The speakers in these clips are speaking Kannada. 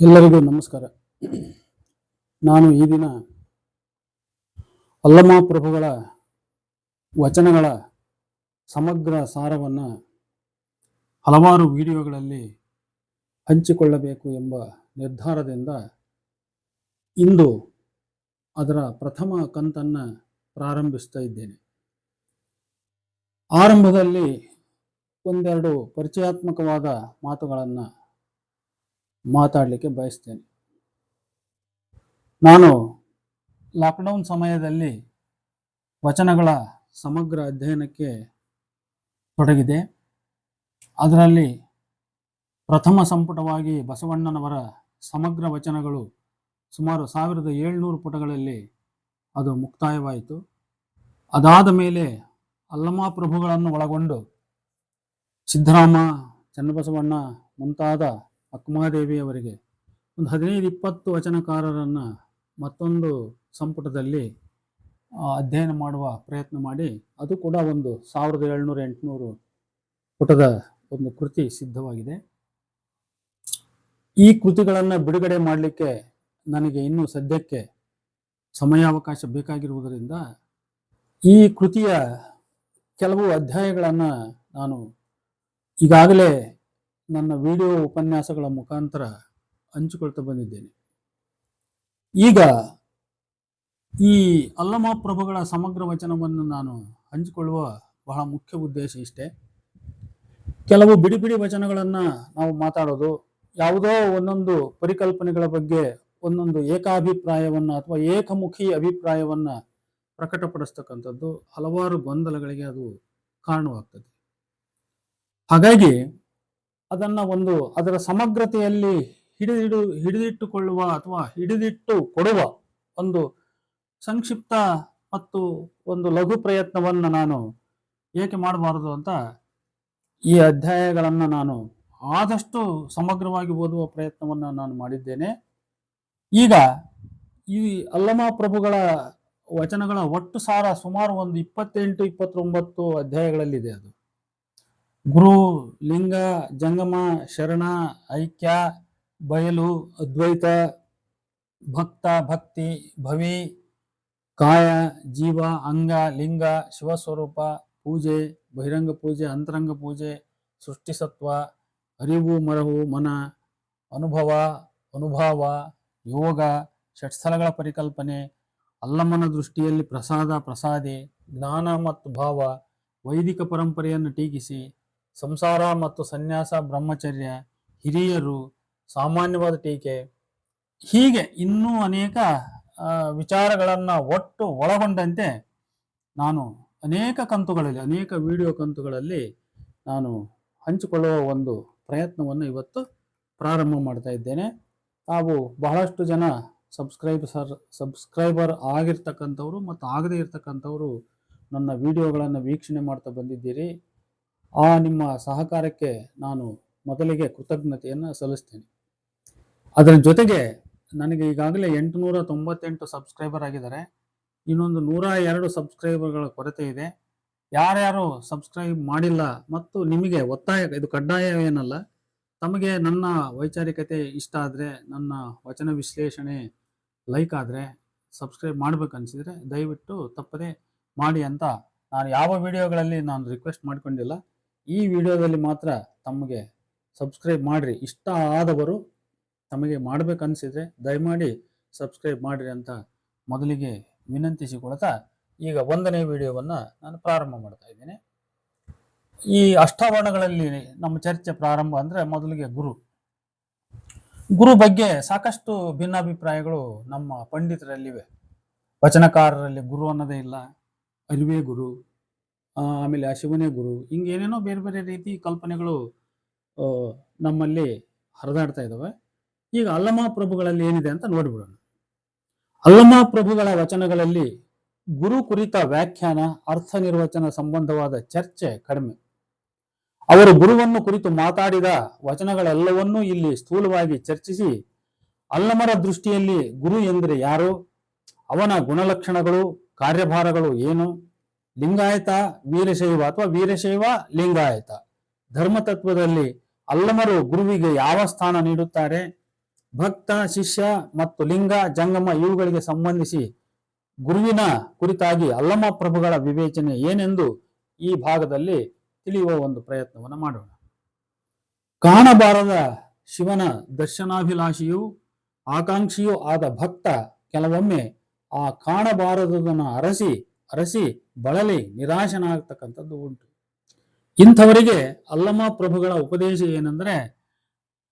ಎಲ್ಲರಿಗೂ ನಮಸ್ಕಾರ. ನಾನು ಈ ದಿನ ಅಲ್ಲಮ ಪ್ರಭುಗಳ ವಚನಗಳ ಸಮಗ್ರ ಸಾರವನ್ನು ಹಲವಾರು ವಿಡಿಯೋಗಳಲ್ಲಿ ಹಂಚಿಕೊಳ್ಳಬೇಕು ಎಂಬ ನಿರ್ಧಾರದಿಂದ ಇಂದು ಅದರ ಪ್ರಥಮ ಕಂತನ್ನು ಪ್ರಾರಂಭಿಸ್ತಾ ಇದ್ದೇನೆ. ಆರಂಭದಲ್ಲಿ ಒಂದೆರಡು ಪರಿಚಯಾತ್ಮಕವಾದ ಮಾತುಗಳನ್ನು ಮಾತಾಡಲಿಕ್ಕೆ ಬಯಸ್ತೇನೆ. ನಾನು ಲಾಕ್ಡೌನ್ ಸಮಯದಲ್ಲಿ ವಚನಗಳ ಸಮಗ್ರ ಅಧ್ಯಯನಕ್ಕೆ ತೊಡಗಿದೆ. ಅದರಲ್ಲಿ ಪ್ರಥಮ ಸಂಪುಟವಾಗಿ ಬಸವಣ್ಣನವರ ಸಮಗ್ರ ವಚನಗಳು ಸುಮಾರು 1700 ಪುಟಗಳಲ್ಲಿ ಅದು ಮುಕ್ತಾಯವಾಯಿತು. ಅದಾದ ಮೇಲೆ ಅಲ್ಲಮ ಪ್ರಭುಗಳನ್ನು ಒಳಗೊಂಡು ಸಿದ್ದರಾಮ, ಚನ್ನಬಸವಣ್ಣ ಮುಂತಾದ ಅಕ್ಕಮಹಾದೇವಿಯವರಿಗೆ ಒಂದು 15-20 ವಚನಕಾರರನ್ನು ಮತ್ತೊಂದು ಸಂಪುಟದಲ್ಲಿ ಅಧ್ಯಯನ ಮಾಡುವ ಪ್ರಯತ್ನ ಮಾಡಿ ಅದು ಕೂಡ ಒಂದು 1700-800 ಪುಟದ ಒಂದು ಕೃತಿ ಸಿದ್ಧವಾಗಿದೆ. ಈ ಕೃತಿಗಳನ್ನು ಬಿಡುಗಡೆ ಮಾಡಲಿಕ್ಕೆ ನನಗೆ ಇನ್ನೂ ಸದ್ಯಕ್ಕೆ ಸಮಯಾವಕಾಶ ಬೇಕಾಗಿರುವುದರಿಂದ ಈ ಕೃತಿಯ ಕೆಲವು ಅಧ್ಯಾಯಗಳನ್ನು ನಾನು ಈಗಾಗಲೇ ನನ್ನ ವಿಡಿಯೋ ಉಪನ್ಯಾಸಗಳ ಮುಖಾಂತರ ಹಂಚಿಕೊಳ್ತಾ ಬಂದಿದ್ದೇನೆ. ಈಗ ಈ ಅಲ್ಲಮ ಪ್ರಭುಗಳ ಸಮಗ್ರ ವಚನವನ್ನು ನಾನು ಹಂಚಿಕೊಳ್ಳುವ ಬಹಳ ಮುಖ್ಯ ಉದ್ದೇಶ ಇಷ್ಟೇ. ಕೆಲವು ಬಿಡಿ ಬಿಡಿ ವಚನಗಳನ್ನು ನಾವು ಮಾತಾಡೋದು, ಯಾವುದೋ ಒಂದೊಂದು ಪರಿಕಲ್ಪನೆಗಳ ಬಗ್ಗೆ ಒಂದೊಂದು ಏಕಾಭಿಪ್ರಾಯವನ್ನು ಅಥವಾ ಏಕಮುಖಿ ಅಭಿಪ್ರಾಯವನ್ನು ಪ್ರಕಟಪಡಿಸ್ತಕ್ಕಂಥದ್ದು ಹಲವಾರು ಗೊಂದಲಗಳಿಗೆ ಅದು ಕಾರಣವಾಗ್ತದೆ. ಹಾಗಾಗಿ ಅದನ್ನು ಅದರ ಸಮಗ್ರತೆಯಲ್ಲಿ ಹಿಡಿದಿಟ್ಟುಕೊಳ್ಳುವ ಅಥವಾ ಹಿಡಿದಿಟ್ಟು ಕೊಡುವ ಒಂದು ಸಂಕ್ಷಿಪ್ತ ಮತ್ತು ಒಂದು ಲಘು ಪ್ರಯತ್ನವನ್ನು ನಾನು ಏಕೆ ಮಾಡಬಾರದು ಅಂತ ಈ ಅಧ್ಯಾಯಗಳನ್ನು ನಾನು ಆದಷ್ಟು ಸಮಗ್ರವಾಗಿ ಓದುವ ಪ್ರಯತ್ನವನ್ನು ನಾನು ಮಾಡಿದ್ದೇನೆ. ಈಗ ಈ ಅಲ್ಲಮ ಪ್ರಭುಗಳ ವಚನಗಳ ಒಟ್ಟು ಸಾರ ಸುಮಾರು ಒಂದು 28-29 ಅಧ್ಯಾಯಗಳಲ್ಲಿದೆ. ಅದು ಗುರು, ಲಿಂಗ, ಜಂಗಮ, ಶರಣ, ಐಕ್ಯ, ಬಯಲು, ಅದ್ವೈತ, ಭಕ್ತ, ಭಕ್ತಿ, ಭವಿ, ಕಾಯ, ಜೀವ, ಅಂಗ, ಲಿಂಗ, ಶಿವಸ್ವರೂಪ, ಪೂಜೆ, ಬಹಿರಂಗ ಪೂಜೆ, ಅಂತರಂಗ ಪೂಜೆ, ಸೃಷ್ಟಿಸತ್ವ, ಅರಿವು, ಮರವು, ಮನ, ಅನುಭವ, ಅನುಭಾವ, ಯೋಗ, ಷಟ್ಸ್ಥಳಗಳ ಪರಿಕಲ್ಪನೆ, ಅಲ್ಲಮನ ದೃಷ್ಟಿಯಲ್ಲಿ ಪ್ರಸಾದ, ಪ್ರಸಾದಿ, ಜ್ಞಾನ ಮತ್ತು ಭಾವ, ವೈದಿಕ ಪರಂಪರೆಯನ್ನು ಟೀಕಿಸಿ, ಸಂಸಾರ ಮತ್ತು ಸನ್ಯಾಸ, ಬ್ರಹ್ಮಚರ್ಯ, ಹಿರಿಯರು, ಸಾಮಾನ್ಯವಾದ ಟೀಕೆ, ಹೀಗೆ ಇನ್ನೂ ಅನೇಕ ವಿಚಾರಗಳನ್ನು ಒಟ್ಟು ಒಳಗೊಂಡಂತೆ ನಾನು ಅನೇಕ ಕಂತುಗಳಲ್ಲಿ, ಅನೇಕ ವಿಡಿಯೋ ಕಂತುಗಳಲ್ಲಿ ನಾನು ಹಂಚಿಕೊಳ್ಳುವ ಒಂದು ಪ್ರಯತ್ನವನ್ನು ಇವತ್ತು ಪ್ರಾರಂಭ ಮಾಡ್ತಾ ಇದ್ದೇನೆ. ತಾವು ಬಹಳಷ್ಟು ಜನ ಸಬ್ಸ್ಕ್ರೈಬರ್ ಆಗಿರ್ತಕ್ಕಂಥವ್ರು ಮತ್ತು ಆಗದೇ ಇರ್ತಕ್ಕಂಥವ್ರು ನನ್ನ ವಿಡಿಯೋಗಳನ್ನು ವೀಕ್ಷಣೆ ಮಾಡ್ತಾ ಬಂದಿದ್ದೀರಿ. ಆ ನಿಮ್ಮ ಸಹಕಾರಕ್ಕೆ ನಾನು ಮೊದಲಿಗೆ ಕೃತಜ್ಞತೆಯನ್ನು ಸಲ್ಲಿಸ್ತೇನೆ. ಅದರ ಜೊತೆಗೆ ನನಗೆ ಈಗಾಗಲೇ 898 ಸಬ್ಸ್ಕ್ರೈಬರ್ ಆಗಿದ್ದಾರೆ. ಇನ್ನೊಂದು 102 ಸಬ್ಸ್ಕ್ರೈಬರ್ಗಳ ಕೊರತೆ ಇದೆ. ಯಾರ್ಯಾರು ಸಬ್ಸ್ಕ್ರೈಬ್ ಮಾಡಿಲ್ಲ ಮತ್ತು ನಿಮಗೆ ಒತ್ತಾಯ, ಇದು ಕಡ್ಡಾಯ ಏನಲ್ಲ, ತಮಗೆ ನನ್ನ ವೈಚಾರಿಕತೆ ಇಷ್ಟ ಆದರೆ, ನನ್ನ ವಚನ ವಿಶ್ಲೇಷಣೆ ಲೈಕ್ ಆದರೆ, ಸಬ್ಸ್ಕ್ರೈಬ್ ಮಾಡ್ಬೇಕನ್ಸಿದ್ರೆ ದಯವಿಟ್ಟು ತಪ್ಪದೆ ಮಾಡಿ ಅಂತ ನಾನು ಯಾವ ವಿಡಿಯೋಗಳಲ್ಲಿ ನಾನು ರಿಕ್ವೆಸ್ಟ್ ಮಾಡ್ಕೊಂಡಿಲ್ಲ. ಈ ವಿಡಿಯೋದಲ್ಲಿ ಮಾತ್ರ ತಮಗೆ ಸಬ್ಸ್ಕ್ರೈಬ್ ಮಾಡಿರಿ, ಇಷ್ಟ ಆದವರು ತಮಗೆ ಮಾಡಬೇಕನ್ಸಿದ್ರೆ ದಯಮಾಡಿ ಸಬ್ಸ್ಕ್ರೈಬ್ ಮಾಡಿರಿ ಅಂತ ಮೊದಲಿಗೆ ವಿನಂತಿಸಿಕೊಳ್ತಾ ಈಗ 1ನೇ ವಿಡಿಯೋವನ್ನು ನಾನು ಪ್ರಾರಂಭ ಮಾಡ್ತಾ ಇದ್ದೇನೆ. ಈ ಅಷ್ಟಾವರಣಗಳಲ್ಲಿ ನಮ್ಮ ಚರ್ಚೆ ಪ್ರಾರಂಭ ಅಂದರೆ ಮೊದಲಿಗೆ ಗುರು ಬಗ್ಗೆ ಸಾಕಷ್ಟು ಭಿನ್ನಾಭಿಪ್ರಾಯಗಳು ನಮ್ಮ ಪಂಡಿತರಲ್ಲಿವೆ. ವಚನಕಾರರಲ್ಲಿ ಗುರು ಅನ್ನೋದೇ ಇಲ್ಲ, ಅರಿವೇ ಗುರು, ಆಮೇಲೆ ಶಿವನೇ ಗುರು, ಹಿಂಗೇನೇನೋ ಬೇರೆ ಬೇರೆ ರೀತಿ ಕಲ್ಪನೆಗಳು ನಮ್ಮಲ್ಲಿ ಹರಿದಾಡ್ತಾ ಇದ್ದಾವೆ. ಈಗ ಅಲ್ಲಮ ಪ್ರಭುಗಳಲ್ಲಿ ಏನಿದೆ ಅಂತ ನೋಡಿಬಿಡೋಣ. ಅಲ್ಲಮ ಪ್ರಭುಗಳ ವಚನಗಳಲ್ಲಿ ಗುರು ಕುರಿತ ವ್ಯಾಖ್ಯಾನ, ಅರ್ಥ ನಿರ್ವಚನ ಸಂಬಂಧವಾದ ಚರ್ಚೆ ಕಡಿಮೆ. ಅವರು ಗುರುವನ್ನು ಕುರಿತು ಮಾತಾಡಿದ ವಚನಗಳೆಲ್ಲವನ್ನೂ ಇಲ್ಲಿ ಸ್ಥೂಲವಾಗಿ ಚರ್ಚಿಸಿ, ಅಲ್ಲಮರ ದೃಷ್ಟಿಯಲ್ಲಿ ಗುರು ಎಂದರೆ ಯಾರು, ಅವನ ಗುಣಲಕ್ಷಣಗಳು, ಕಾರ್ಯಭಾರಗಳು ಏನು, ಲಿಂಗಾಯತ ವೀರಶೈವ ಅಥವಾ ವೀರಶೈವ ಲಿಂಗಾಯತ ಧರ್ಮತತ್ವದಲ್ಲಿ ಅಲ್ಲಮರು ಗುರುವಿಗೆ ಯಾವ ಸ್ಥಾನ ನೀಡುತ್ತಾರೆ, ಭಕ್ತ, ಶಿಷ್ಯ ಮತ್ತು ಲಿಂಗ, ಜಂಗಮ ಇವುಗಳಿಗೆ ಸಂಬಂಧಿಸಿ ಗುರುವಿನ ಕುರಿತಾಗಿ ಅಲ್ಲಮ ಪ್ರಭುಗಳ ವಿವೇಚನೆ ಏನೆಂದು ಈ ಭಾಗದಲ್ಲಿ ತಿಳಿಯುವ ಒಂದು ಪ್ರಯತ್ನವನ್ನು ಮಾಡೋಣ. ಕಾಣಬಾರದ ಶಿವನ ದರ್ಶನಾಭಿಲಾಷಿಯೂ ಆಕಾಂಕ್ಷಿಯೂ ಆದ ಭಕ್ತ ಕೆಲವೊಮ್ಮೆ ಆ ಕಾಣಬಾರದುದನ್ನು ಅರಸಿ ಬಳಲಿ ನಿರಾಶನಾಗ್ತಕ್ಕಂಥದ್ದು ಉಂಟು. ಇಂಥವರಿಗೆ ಅಲ್ಲಮ ಪ್ರಭುಗಳ ಉಪದೇಶ ಏನೆಂದರೆ,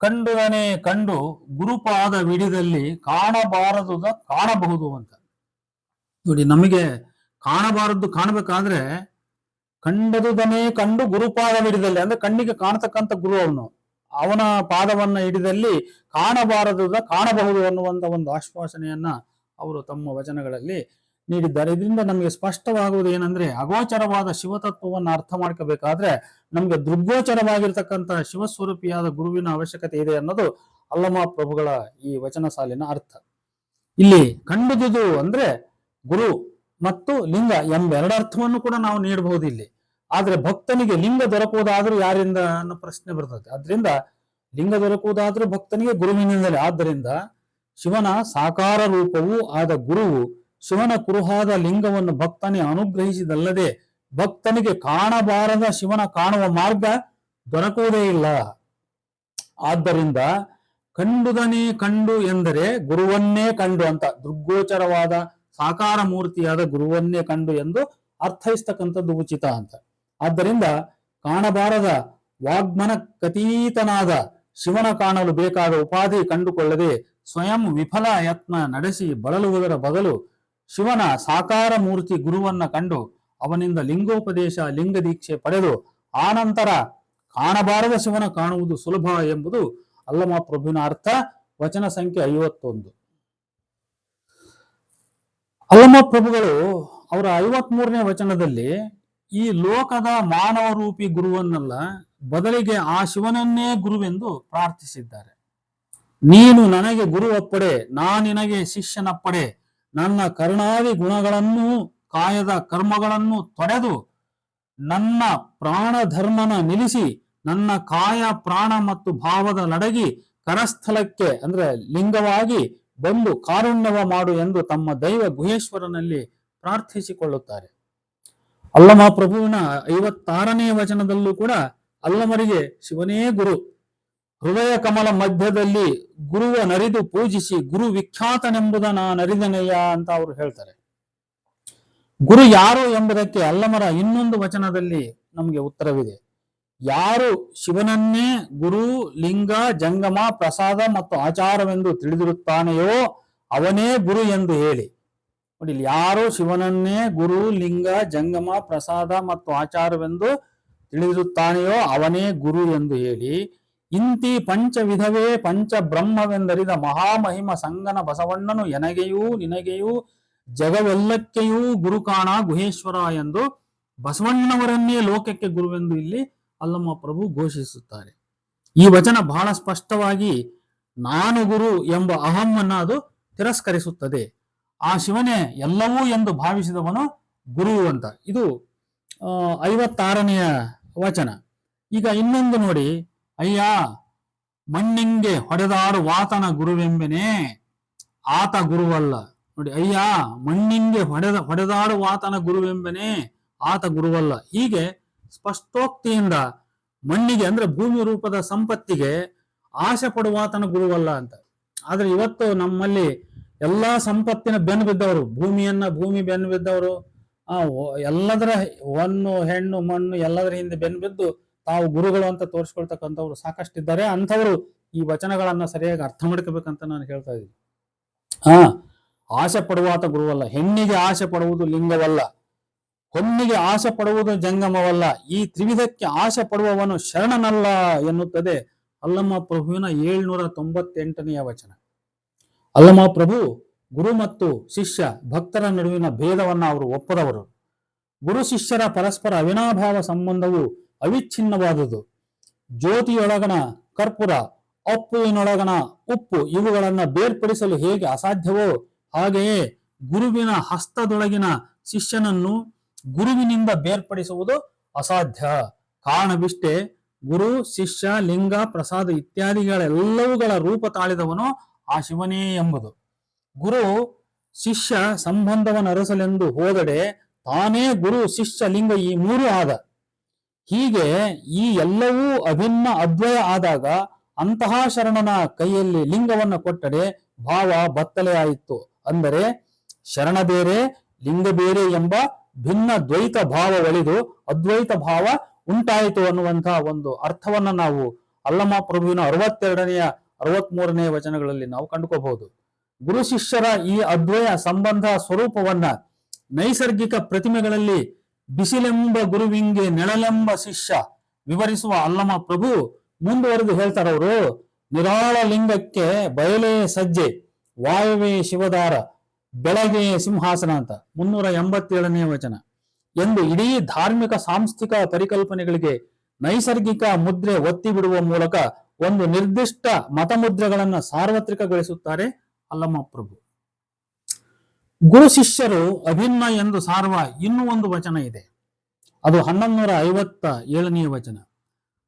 ಕಂಡುದನೆ ಕಂಡು ಗುರುಪಾದ ವಿಡಿದಲ್ಲಿ ಕಾಣಬಾರದುದ ಕಾಣಬಹುದು ಅಂತ. ನೋಡಿ, ನಮಗೆ ಕಾಣಬಾರದ್ದು ಕಾಣಬೇಕಾದ್ರೆ ಕಂಡದುದನೇ ಕಂಡು ಗುರುಪಾದ ಹಿಡಿದಲ್ಲಿ, ಅಂದ್ರೆ ಕಣ್ಣಿಗೆ ಕಾಣತಕ್ಕಂಥ ಗುರು ಅವನ ಪಾದವನ್ನ ಹಿಡಿದಲ್ಲಿ ಕಾಣಬಾರದುದ ಕಾಣಬಹುದು ಅನ್ನುವಂತ ಒಂದು ಆಶ್ವಾಸನೆಯನ್ನ ಅವರು ತಮ್ಮ ವಚನಗಳಲ್ಲಿ ನೀಡಿದ್ದಾರೆ. ಇದರಿಂದ ನಮಗೆ ಸ್ಪಷ್ಟವಾಗುವುದು ಏನಂದ್ರೆ, ಅಗೋಚರವಾದ ಶಿವತತ್ವವನ್ನು ಅರ್ಥ ಮಾಡ್ಕೋಬೇಕಾದ್ರೆ ನಮ್ಗೆ ದೃಗ್ಗೋಚರವಾಗಿರ್ತಕ್ಕಂಥ ಶಿವಸ್ವರೂಪಿಯಾದ ಗುರುವಿನ ಅವಶ್ಯಕತೆ ಇದೆ ಅನ್ನೋದು ಅಲ್ಲಮ ಪ್ರಭುಗಳ ಈ ವಚನ ಸಾಲಿನ ಅರ್ಥ. ಇಲ್ಲಿ ಕಂಡುದುದು ಅಂದ್ರೆ ಗುರು ಮತ್ತು ಲಿಂಗ ಎಂಬ ಎರಡರ್ಥವನ್ನು ಕೂಡ ನಾವು ನೀಡಬಹುದು ಇಲ್ಲಿ. ಆದ್ರೆ ಭಕ್ತನಿಗೆ ಲಿಂಗ ದೊರಕುವುದಾದ್ರೂ ಯಾರಿಂದ ಅನ್ನೋ ಪ್ರಶ್ನೆ ಬರ್ತದೆ. ಆದ್ರಿಂದ ಲಿಂಗ ದೊರಕುವುದಾದ್ರೂ ಭಕ್ತನಿಗೆ ಗುರುವಿನಿಂದಲೇ. ಆದ್ದರಿಂದ ಶಿವನ ಸಾಕಾರ ರೂಪವೂ ಆದ ಗುರುವು ಶಿವನ ಕುರುಹಾದ ಲಿಂಗವನ್ನು ಭಕ್ತನೇ ಅನುಗ್ರಹಿಸಿದಲ್ಲದೆ ಭಕ್ತನಿಗೆ ಕಾಣಬಾರದ ಶಿವನ ಕಾಣುವ ಮಾರ್ಗ ದೊರಕುವುದೇ ಇಲ್ಲ. ಆದ್ದರಿಂದ ಕಂಡುದನೇ ಕಂಡು ಎಂದರೆ ಗುರುವನ್ನೇ ಕಂಡು ಅಂತ, ದೃಗ್ಗೋಚರವಾದ ಸಾಕಾರ ಮೂರ್ತಿಯಾದ ಗುರುವನ್ನೇ ಕಂಡು ಎಂದು ಅರ್ಥೈಸ್ತಕ್ಕಂಥದ್ದು ಉಚಿತ ಅಂತ. ಆದ್ದರಿಂದ ಕಾಣಬಾರದ ವಾಗ್ಮನ ಕತೀತನಾದ ಶಿವನ ಕಾಣಲು ಬೇಕಾದ ಉಪಾಧಿ ಕಂಡುಕೊಳ್ಳದೆ ಸ್ವಯಂ ವಿಫಲ ಯತ್ನ ನಡೆಸಿ ಬಳಲುವುದರ ಬದಲು ಶಿವನ ಸಾಕಾರ ಮೂರ್ತಿ ಗುರುವನ್ನ ಕಂಡು ಅವನಿಂದ ಲಿಂಗೋಪದೇಶ ಲಿಂಗ ದೀಕ್ಷೆ ಪಡೆದು ಆನಂತರ ಕಾಣಬಾರದ ಶಿವನ ಕಾಣುವುದು ಸುಲಭ ಎಂಬುದು ಅಲ್ಲಮ ಪ್ರಭುವಿನ ಅರ್ಥ. ವಚನ ಸಂಖ್ಯೆ 51. ಅಲ್ಲಮ ಪ್ರಭುಗಳು ಅವರ 53ನೇ ವಚನದಲ್ಲಿ ಈ ಲೋಕದ ಮಾನವ ರೂಪಿ ಗುರುವನ್ನಲ್ಲ, ಬದಲಿಗೆ ಆ ಶಿವನನ್ನೇ ಗುರುವೆಂದು ಪ್ರಾರ್ಥಿಸಿದ್ದಾರೆ. ನೀನು ನನಗೆ ಗುರು ಒಪ್ಪಡೆ, ನಾನಿನಗೆ ಶಿಷ್ಯನಪ್ಪಡೆ, ನನ್ನ ಕರುಣಾದಿ ಗುಣಗಳನ್ನು ಕಾಯದ ಕರ್ಮಗಳನ್ನು ತೊಡೆದು ನನ್ನ ಪ್ರಾಣ ಧರ್ಮನ ನಿಲ್ಲಿಸಿ ನನ್ನ ಕಾಯ ಪ್ರಾಣ ಮತ್ತು ಭಾವದ ಲಡಗಿ ಕರಸ್ಥಲಕ್ಕೆ ಅಂದ್ರೆ ಲಿಂಗವಾಗಿ ಬಂದು ಕಾರುಣ್ಯವ ಮಾಡು ಎಂದು ತಮ್ಮ ದೈವ ಗುಹೇಶ್ವರನಲ್ಲಿ ಪ್ರಾರ್ಥಿಸಿಕೊಳ್ಳುತ್ತಾರೆ. ಅಲ್ಲಮ ಪ್ರಭುವಿನ 56ನೇ ವಚನದಲ್ಲೂ ಕೂಡ ಅಲ್ಲಮರಿಗೆ ಶಿವನೇ ಗುರು, ಹೃದಯ ಕಮಲ ಮಧ್ಯದಲ್ಲಿ ಗುರುವ ನರಿದು ಪೂಜಿಸಿ ಗುರು ವಿಖ್ಯಾತನೆಂಬುದ ನರಿದನೆಯ ಅಂತ ಅವರು ಹೇಳ್ತಾರೆ. ಗುರು ಯಾರು ಎಂಬುದಕ್ಕೆ ಅಲ್ಲಮರ ಇನ್ನೊಂದು ವಚನದಲ್ಲಿ ನಮಗೆ ಉತ್ತರವಿದೆ. ಯಾರು ಶಿವನನ್ನೇ ಗುರು, ಲಿಂಗ, ಜಂಗಮ, ಪ್ರಸಾದ ಮತ್ತು ಆಚಾರವೆಂದು ತಿಳಿದಿರುತ್ತಾನೆಯೋ ಅವನೇ ಗುರು ಎಂದು ಹೇಳಿ. ನೋಡಿ, ಯಾರು ಶಿವನನ್ನೇ ಗುರು, ಲಿಂಗ, ಜಂಗಮ, ಪ್ರಸಾದ ಮತ್ತು ಆಚಾರವೆಂದು ತಿಳಿದಿರುತ್ತಾನೆಯೋ ಅವನೇ ಗುರು ಎಂದು ಹೇಳಿ ಇಂತಿ ಪಂಚವಿಧವೇ ಪಂಚ ಬ್ರಹ್ಮವೆಂದರಿದ ಮಹಾಮಹಿಮ ಸಂಗನ ಬಸವಣ್ಣನು ಎನಗೆಯೂ ನಿನಗೆಯೂ ಜಗವೆಲ್ಲಕ್ಕೆಯೂ ಗುರು ಕಾಣ ಗುಹೇಶ್ವರ ಎಂದು ಬಸವಣ್ಣವರನ್ನೇ ಲೋಕಕ್ಕೆ ಗುರುವೆಂದು ಇಲ್ಲಿ ಅಲ್ಲಮ ಪ್ರಭು ಘೋಷಿಸುತ್ತಾರೆ. ಈ ವಚನ ಬಹಳ ಸ್ಪಷ್ಟವಾಗಿ ನಾನು ಗುರು ಎಂಬ ಅಹಮ್ಮನ್ನ ಅದು ತಿರಸ್ಕರಿಸುತ್ತದೆ. ಆ ಶಿವನೇ ಎಲ್ಲವೂ ಎಂದು ಭಾವಿಸಿದವನು ಗುರು ಅಂತ. ಇದು 56ನೆಯ ವಚನ. ಈಗ ಇನ್ನೊಂದು ನೋಡಿ, ಅಯ್ಯ ಮಣ್ಣಿಂಗೆ ಹೊಡೆದಾಡು ವಾತನ ಗುರುವೆಂಬೆನೆ ಆತ ಗುರುವಲ್ಲ. ನೋಡಿ, ಅಯ್ಯ ಮಣ್ಣಿಂಗೆ ಹೊಡೆದಾಡು ವಾತನ ಗುರುವೆಂಬೆನೆ ಆತ ಗುರುವಲ್ಲ. ಹೀಗೆ ಸ್ಪಷ್ಟೋಕ್ತಿಯಿಂದ ಮಣ್ಣಿಗೆ ಅಂದ್ರೆ ಭೂಮಿ ರೂಪದ ಸಂಪತ್ತಿಗೆ ಆಸೆ ಪಡುವಾತನ ಗುರುವಲ್ಲ ಅಂತ. ಆದ್ರೆ ಇವತ್ತು ನಮ್ಮಲ್ಲಿ ಎಲ್ಲಾ ಸಂಪತ್ತಿನ ಬೆನ್ನು ಬಿದ್ದವರು, ಭೂಮಿ ಬೆನ್ನು ಬಿದ್ದವರು, ಎಲ್ಲದರ ಹೊನ್ನು ಹೆಣ್ಣು ಮಣ್ಣು ಎಲ್ಲದರ ಹಿಂದೆ ಬೆನ್ನು ಬಿದ್ದು ತಾವು ಗುರುಗಳು ಅಂತ ತೋರಿಸ್ಕೊಳ್ತಕ್ಕಂಥವ್ರು ಸಾಕಷ್ಟಿದ್ದಾರೆ. ಅಂಥವರು ಈ ವಚನಗಳನ್ನ ಸರಿಯಾಗಿ ಅರ್ಥ ಮಾಡ್ಕೋಬೇಕಂತ ನಾನು ಹೇಳ್ತಾ ಇದ್ದೀನಿ. ಆಸೆ ಪಡುವಾತ ಗುರುವಲ್ಲ, ಹೆಣ್ಣಿಗೆ ಆಸೆ ಪಡುವುದು ಲಿಂಗವಲ್ಲ, ಹೊನ್ನಿಗೆ ಆಸೆ ಪಡುವುದು ಜಂಗಮವಲ್ಲ, ಈ ತ್ರಿವಿಧಕ್ಕೆ ಆಸೆ ಪಡುವವನು ಶರಣನಲ್ಲ ಎನ್ನುತ್ತದೆ ಅಲ್ಲಮ ಪ್ರಭುವಿನ 798ನೆಯ ವಚನ. ಅಲ್ಲಮ ಪ್ರಭು ಗುರು ಮತ್ತು ಶಿಷ್ಯ ಭಕ್ತರ ನಡುವಿನ ಭೇದವನ್ನ ಅವರು ಒಪ್ಪದವರು. ಗುರು ಶಿಷ್ಯರ ಪರಸ್ಪರ ಅವಿನಾಭಾವ ಸಂಬಂಧವು ಅವಿಚ್ಛಿನ್ನವಾದುದು. ಜ್ಯೋತಿಯೊಳಗಣ ಕರ್ಪೂರ, ಅಪ್ಪುವಿನೊಳಗಣ ಉಪ್ಪು ಇವುಗಳನ್ನ ಬೇರ್ಪಡಿಸಲು ಹೇಗೆ ಅಸಾಧ್ಯವೋ ಹಾಗೆಯೇ ಗುರುವಿನ ಹಸ್ತದೊಳಗಿನ ಶಿಷ್ಯನನ್ನು ಗುರುವಿನಿಂದ ಬೇರ್ಪಡಿಸುವುದು ಅಸಾಧ್ಯ. ಕಾರಣವಿಷ್ಟೇ, ಗುರು, ಶಿಷ್ಯ, ಲಿಂಗ, ಪ್ರಸಾದ ಇತ್ಯಾದಿಗಳೆಲ್ಲವುಗಳ ರೂಪ ತಾಳಿದವನು ಆ ಶಿವನೇ ಎಂಬುದು. ಗುರು ಶಿಷ್ಯ ಸಂಬಂಧವನ್ನು ಅರಸಲೆಂದು ಹೋದಡೆ ತಾನೇ ಗುರು ಶಿಷ್ಯ ಲಿಂಗ ಈ ಮೂರು ಆದ. ಹೀಗೆ ಈ ಎಲ್ಲವೂ ಅಭಿನ್ನ ಅದ್ವಯ ಆದಾಗ ಅಂತಹ ಶರಣನ ಕೈಯಲ್ಲಿ ಲಿಂಗವನ್ನು ಕೊಟ್ಟಡೆ ಭಾವ ಬತ್ತಲೆ ಆಯಿತು. ಅಂದರೆ ಶರಣ ಬೇರೆ ಲಿಂಗ ಬೇರೆ ಎಂಬ ಭಿನ್ನ ದ್ವೈತ ಭಾವ ಒಲಿದು ಅದ್ವೈತ ಭಾವ ಉಂಟಾಯಿತು ಅನ್ನುವಂತಹ ಒಂದು ಅರ್ಥವನ್ನ ನಾವು ಅಲ್ಲಮ ಪ್ರಭುವಿನ 62ನೇ 63ನೇ ವಚನಗಳಲ್ಲಿ ನಾವು ಕಂಡುಕೋಬಹುದು. ಗುರು ಶಿಷ್ಯರ ಈ ಅದ್ವಯ ಸಂಬಂಧ ಸ್ವರೂಪವನ್ನ ನೈಸರ್ಗಿಕ ಪ್ರತಿಮೆಗಳಲ್ಲಿ ಬಿಸಿಲೆಂಬ ಗುರುವಿಂಗೆ ನೆಳಲೆಂಬ ಶಿಷ್ಯ ವಿವರಿಸುವ ಅಲ್ಲಮ ಪ್ರಭು ಮುಂದುವರೆದು ಹೇಳ್ತಾರವರು, ನಿರಾಳ ಲಿಂಗಕ್ಕೆ ಬಯಲೇ ಸಜ್ಜೆ, ವಾಯವೇ ಶಿವದಾರ, ಬೆಳಗ್ಗೆ ಸಿಂಹಾಸನ ಅಂತ 387ನೇ ವಚನ ಎಂದು ಇಡೀ ಧಾರ್ಮಿಕ ಸಾಂಸ್ಥಿಕ ಪರಿಕಲ್ಪನೆಗಳಿಗೆ ನೈಸರ್ಗಿಕ ಮುದ್ರೆ ಒತ್ತಿ ಬಿಡುವ ಮೂಲಕ ಒಂದು ನಿರ್ದಿಷ್ಟ ಮತಮುದ್ರೆಗಳನ್ನು ಸಾರ್ವತ್ರಿಕಗೊಳಿಸುತ್ತಾರೆ ಅಲ್ಲಮ ಪ್ರಭು. ಗುರು ಶಿಷ್ಯರು ಅಭಿನ್ನ ಎಂದು ಸಾರುವ ಇನ್ನೂ ಒಂದು ವಚನ ಇದೆ. ಅದು 1157ನೇ ವಚನ.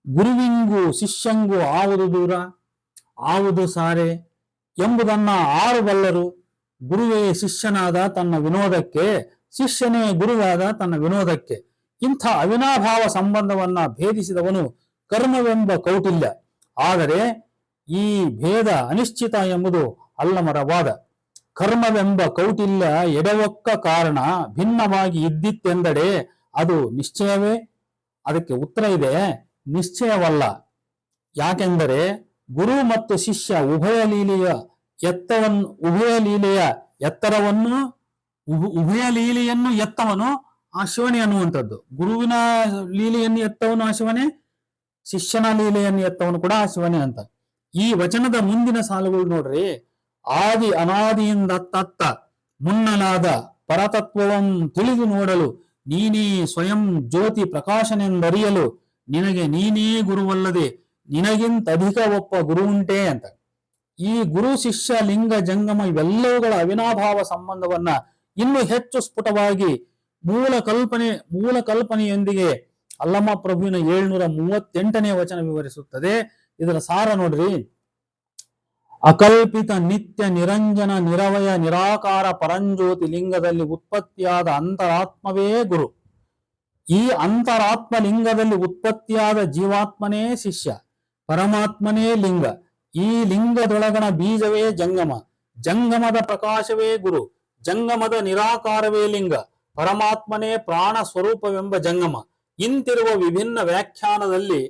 ಗುರುವಿಂಗೂ ಶಿಷ್ಯಂಗೂ ಆವುದು ದೂರ, ಆವುದು ಸಾರೆ ಎಂಬುದನ್ನ ಆರು ಬಲ್ಲರು. ಗುರುವೇ ಶಿಷ್ಯನಾದ ತನ್ನ ವಿನೋದಕ್ಕೆ, ಶಿಷ್ಯನೇ ಗುರುವಾದ ತನ್ನ ವಿನೋದಕ್ಕೆ. ಇಂಥ ಅವಿನಾಭಾವ ಸಂಬಂಧವನ್ನ ಭೇದಿಸಿದವನು ಕರ್ಮವೆಂಬ ಕೌಟಿಲ್ಯ. ಆದರೆ ಈ ಭೇದ ಅನಿಶ್ಚಿತ ಎಂಬುದು ಅಲ್ಲಮರ ವಾದ. ಕರ್ಮವೆಂಬ ಕೌಟಿಲ್ಯ ಎಡವೊಕ್ಕ ಕಾರಣ ಭಿನ್ನವಾಗಿ ಇದ್ದಿತ್ತೆಂದಡೆ ಅದು ನಿಶ್ಚಯವೇ? ಅದಕ್ಕೆ ಉತ್ತರ ಇದೆ, ನಿಶ್ಚಯವಲ್ಲ. ಯಾಕೆಂದರೆ ಗುರು ಮತ್ತು ಶಿಷ್ಯ ಉಭಯ ಲೀಲೆಯ ಲೀಲೆಯನ್ನು ಎತ್ತವನು ಆ ಶಿವನೇ ಅನ್ನುವಂಥದ್ದು. ಗುರುವಿನ ಲೀಲೆಯನ್ನು ಎತ್ತವನು ಆ ಶಿವನೇ, ಶಿಷ್ಯನ ಲೀಲೆಯನ್ನು ಎತ್ತವನು ಕೂಡ ಆ ಶಿವನೇ ಅಂತ. ಈ ವಚನದ ಮುಂದಿನ ಸಾಲುಗಳು ನೋಡ್ರಿ. ಆದಿ ಅನಾದಿಯಿಂದ ತತ್ತ ಮುನ್ನಲಾದ ಪರತತ್ವವಂ ತಿಳಿದು ನೋಡಲು ನೀನೇ ಸ್ವಯಂ ಜ್ಯೋತಿ ಪ್ರಕಾಶನೆಂದರಿಯಲು ನಿನಗೆ ನೀನೇ ಗುರುವಲ್ಲದೆ ನಿನಗಿಂತ ಅಧಿಕ ಒಪ್ಪ ಗುರು ಉಂಟೆ ಅಂತ. ಈ ಗುರು ಶಿಷ್ಯ ಲಿಂಗ ಜಂಗಮ ಇವೆಲ್ಲವುಗಳ ಅವಿನಾಭಾವ ಸಂಬಂಧವನ್ನ ಇನ್ನೂ ಹೆಚ್ಚು ಸ್ಫುಟವಾಗಿ ಮೂಲ ಕಲ್ಪನೆಯೊಂದಿಗೆ ಅಲ್ಲಮ ಪ್ರಭುವಿನ 738ನೇ ವಚನ ವಿವರಿಸುತ್ತದೆ. ಇದರ ಸಾರ ನೋಡ್ರಿ. ಅಕಲ್ಪಿತ ನಿತ್ಯ ನಿರಂಜನ ನಿರವಯ ನಿರಾಕಾರ ಪರಂಜ್ಯೋತಿ ಲಿಂಗದಲ್ಲಿ ಉತ್ಪತ್ತಿಯಾದ ಅಂತರಾತ್ಮವೇ ಗುರು. ಈ ಅಂತರಾತ್ಮ ಲಿಂಗದಲ್ಲಿ ಉತ್ಪತ್ತಿಯಾದ ಜೀವಾತ್ಮನೇ ಶಿಷ್ಯ, ಪರಮಾತ್ಮನೇ ಲಿಂಗ. ಈ ಲಿಂಗದೊಳಗಣ ಬೀಜವೇ ಜಂಗಮ, ಜಂಗಮದ ಪ್ರಕಾಶವೇ ಗುರು, ಜಂಗಮದ ನಿರಾಕಾರವೇ ಲಿಂಗ, ಪರಮಾತ್ಮನೇ ಪ್ರಾಣ ಸ್ವರೂಪವೆಂಬ ಜಂಗಮ. ಇಂತಿರುವ ವಿಭಿನ್ನ ವ್ಯಾಖ್ಯಾನದಲ್ಲಿ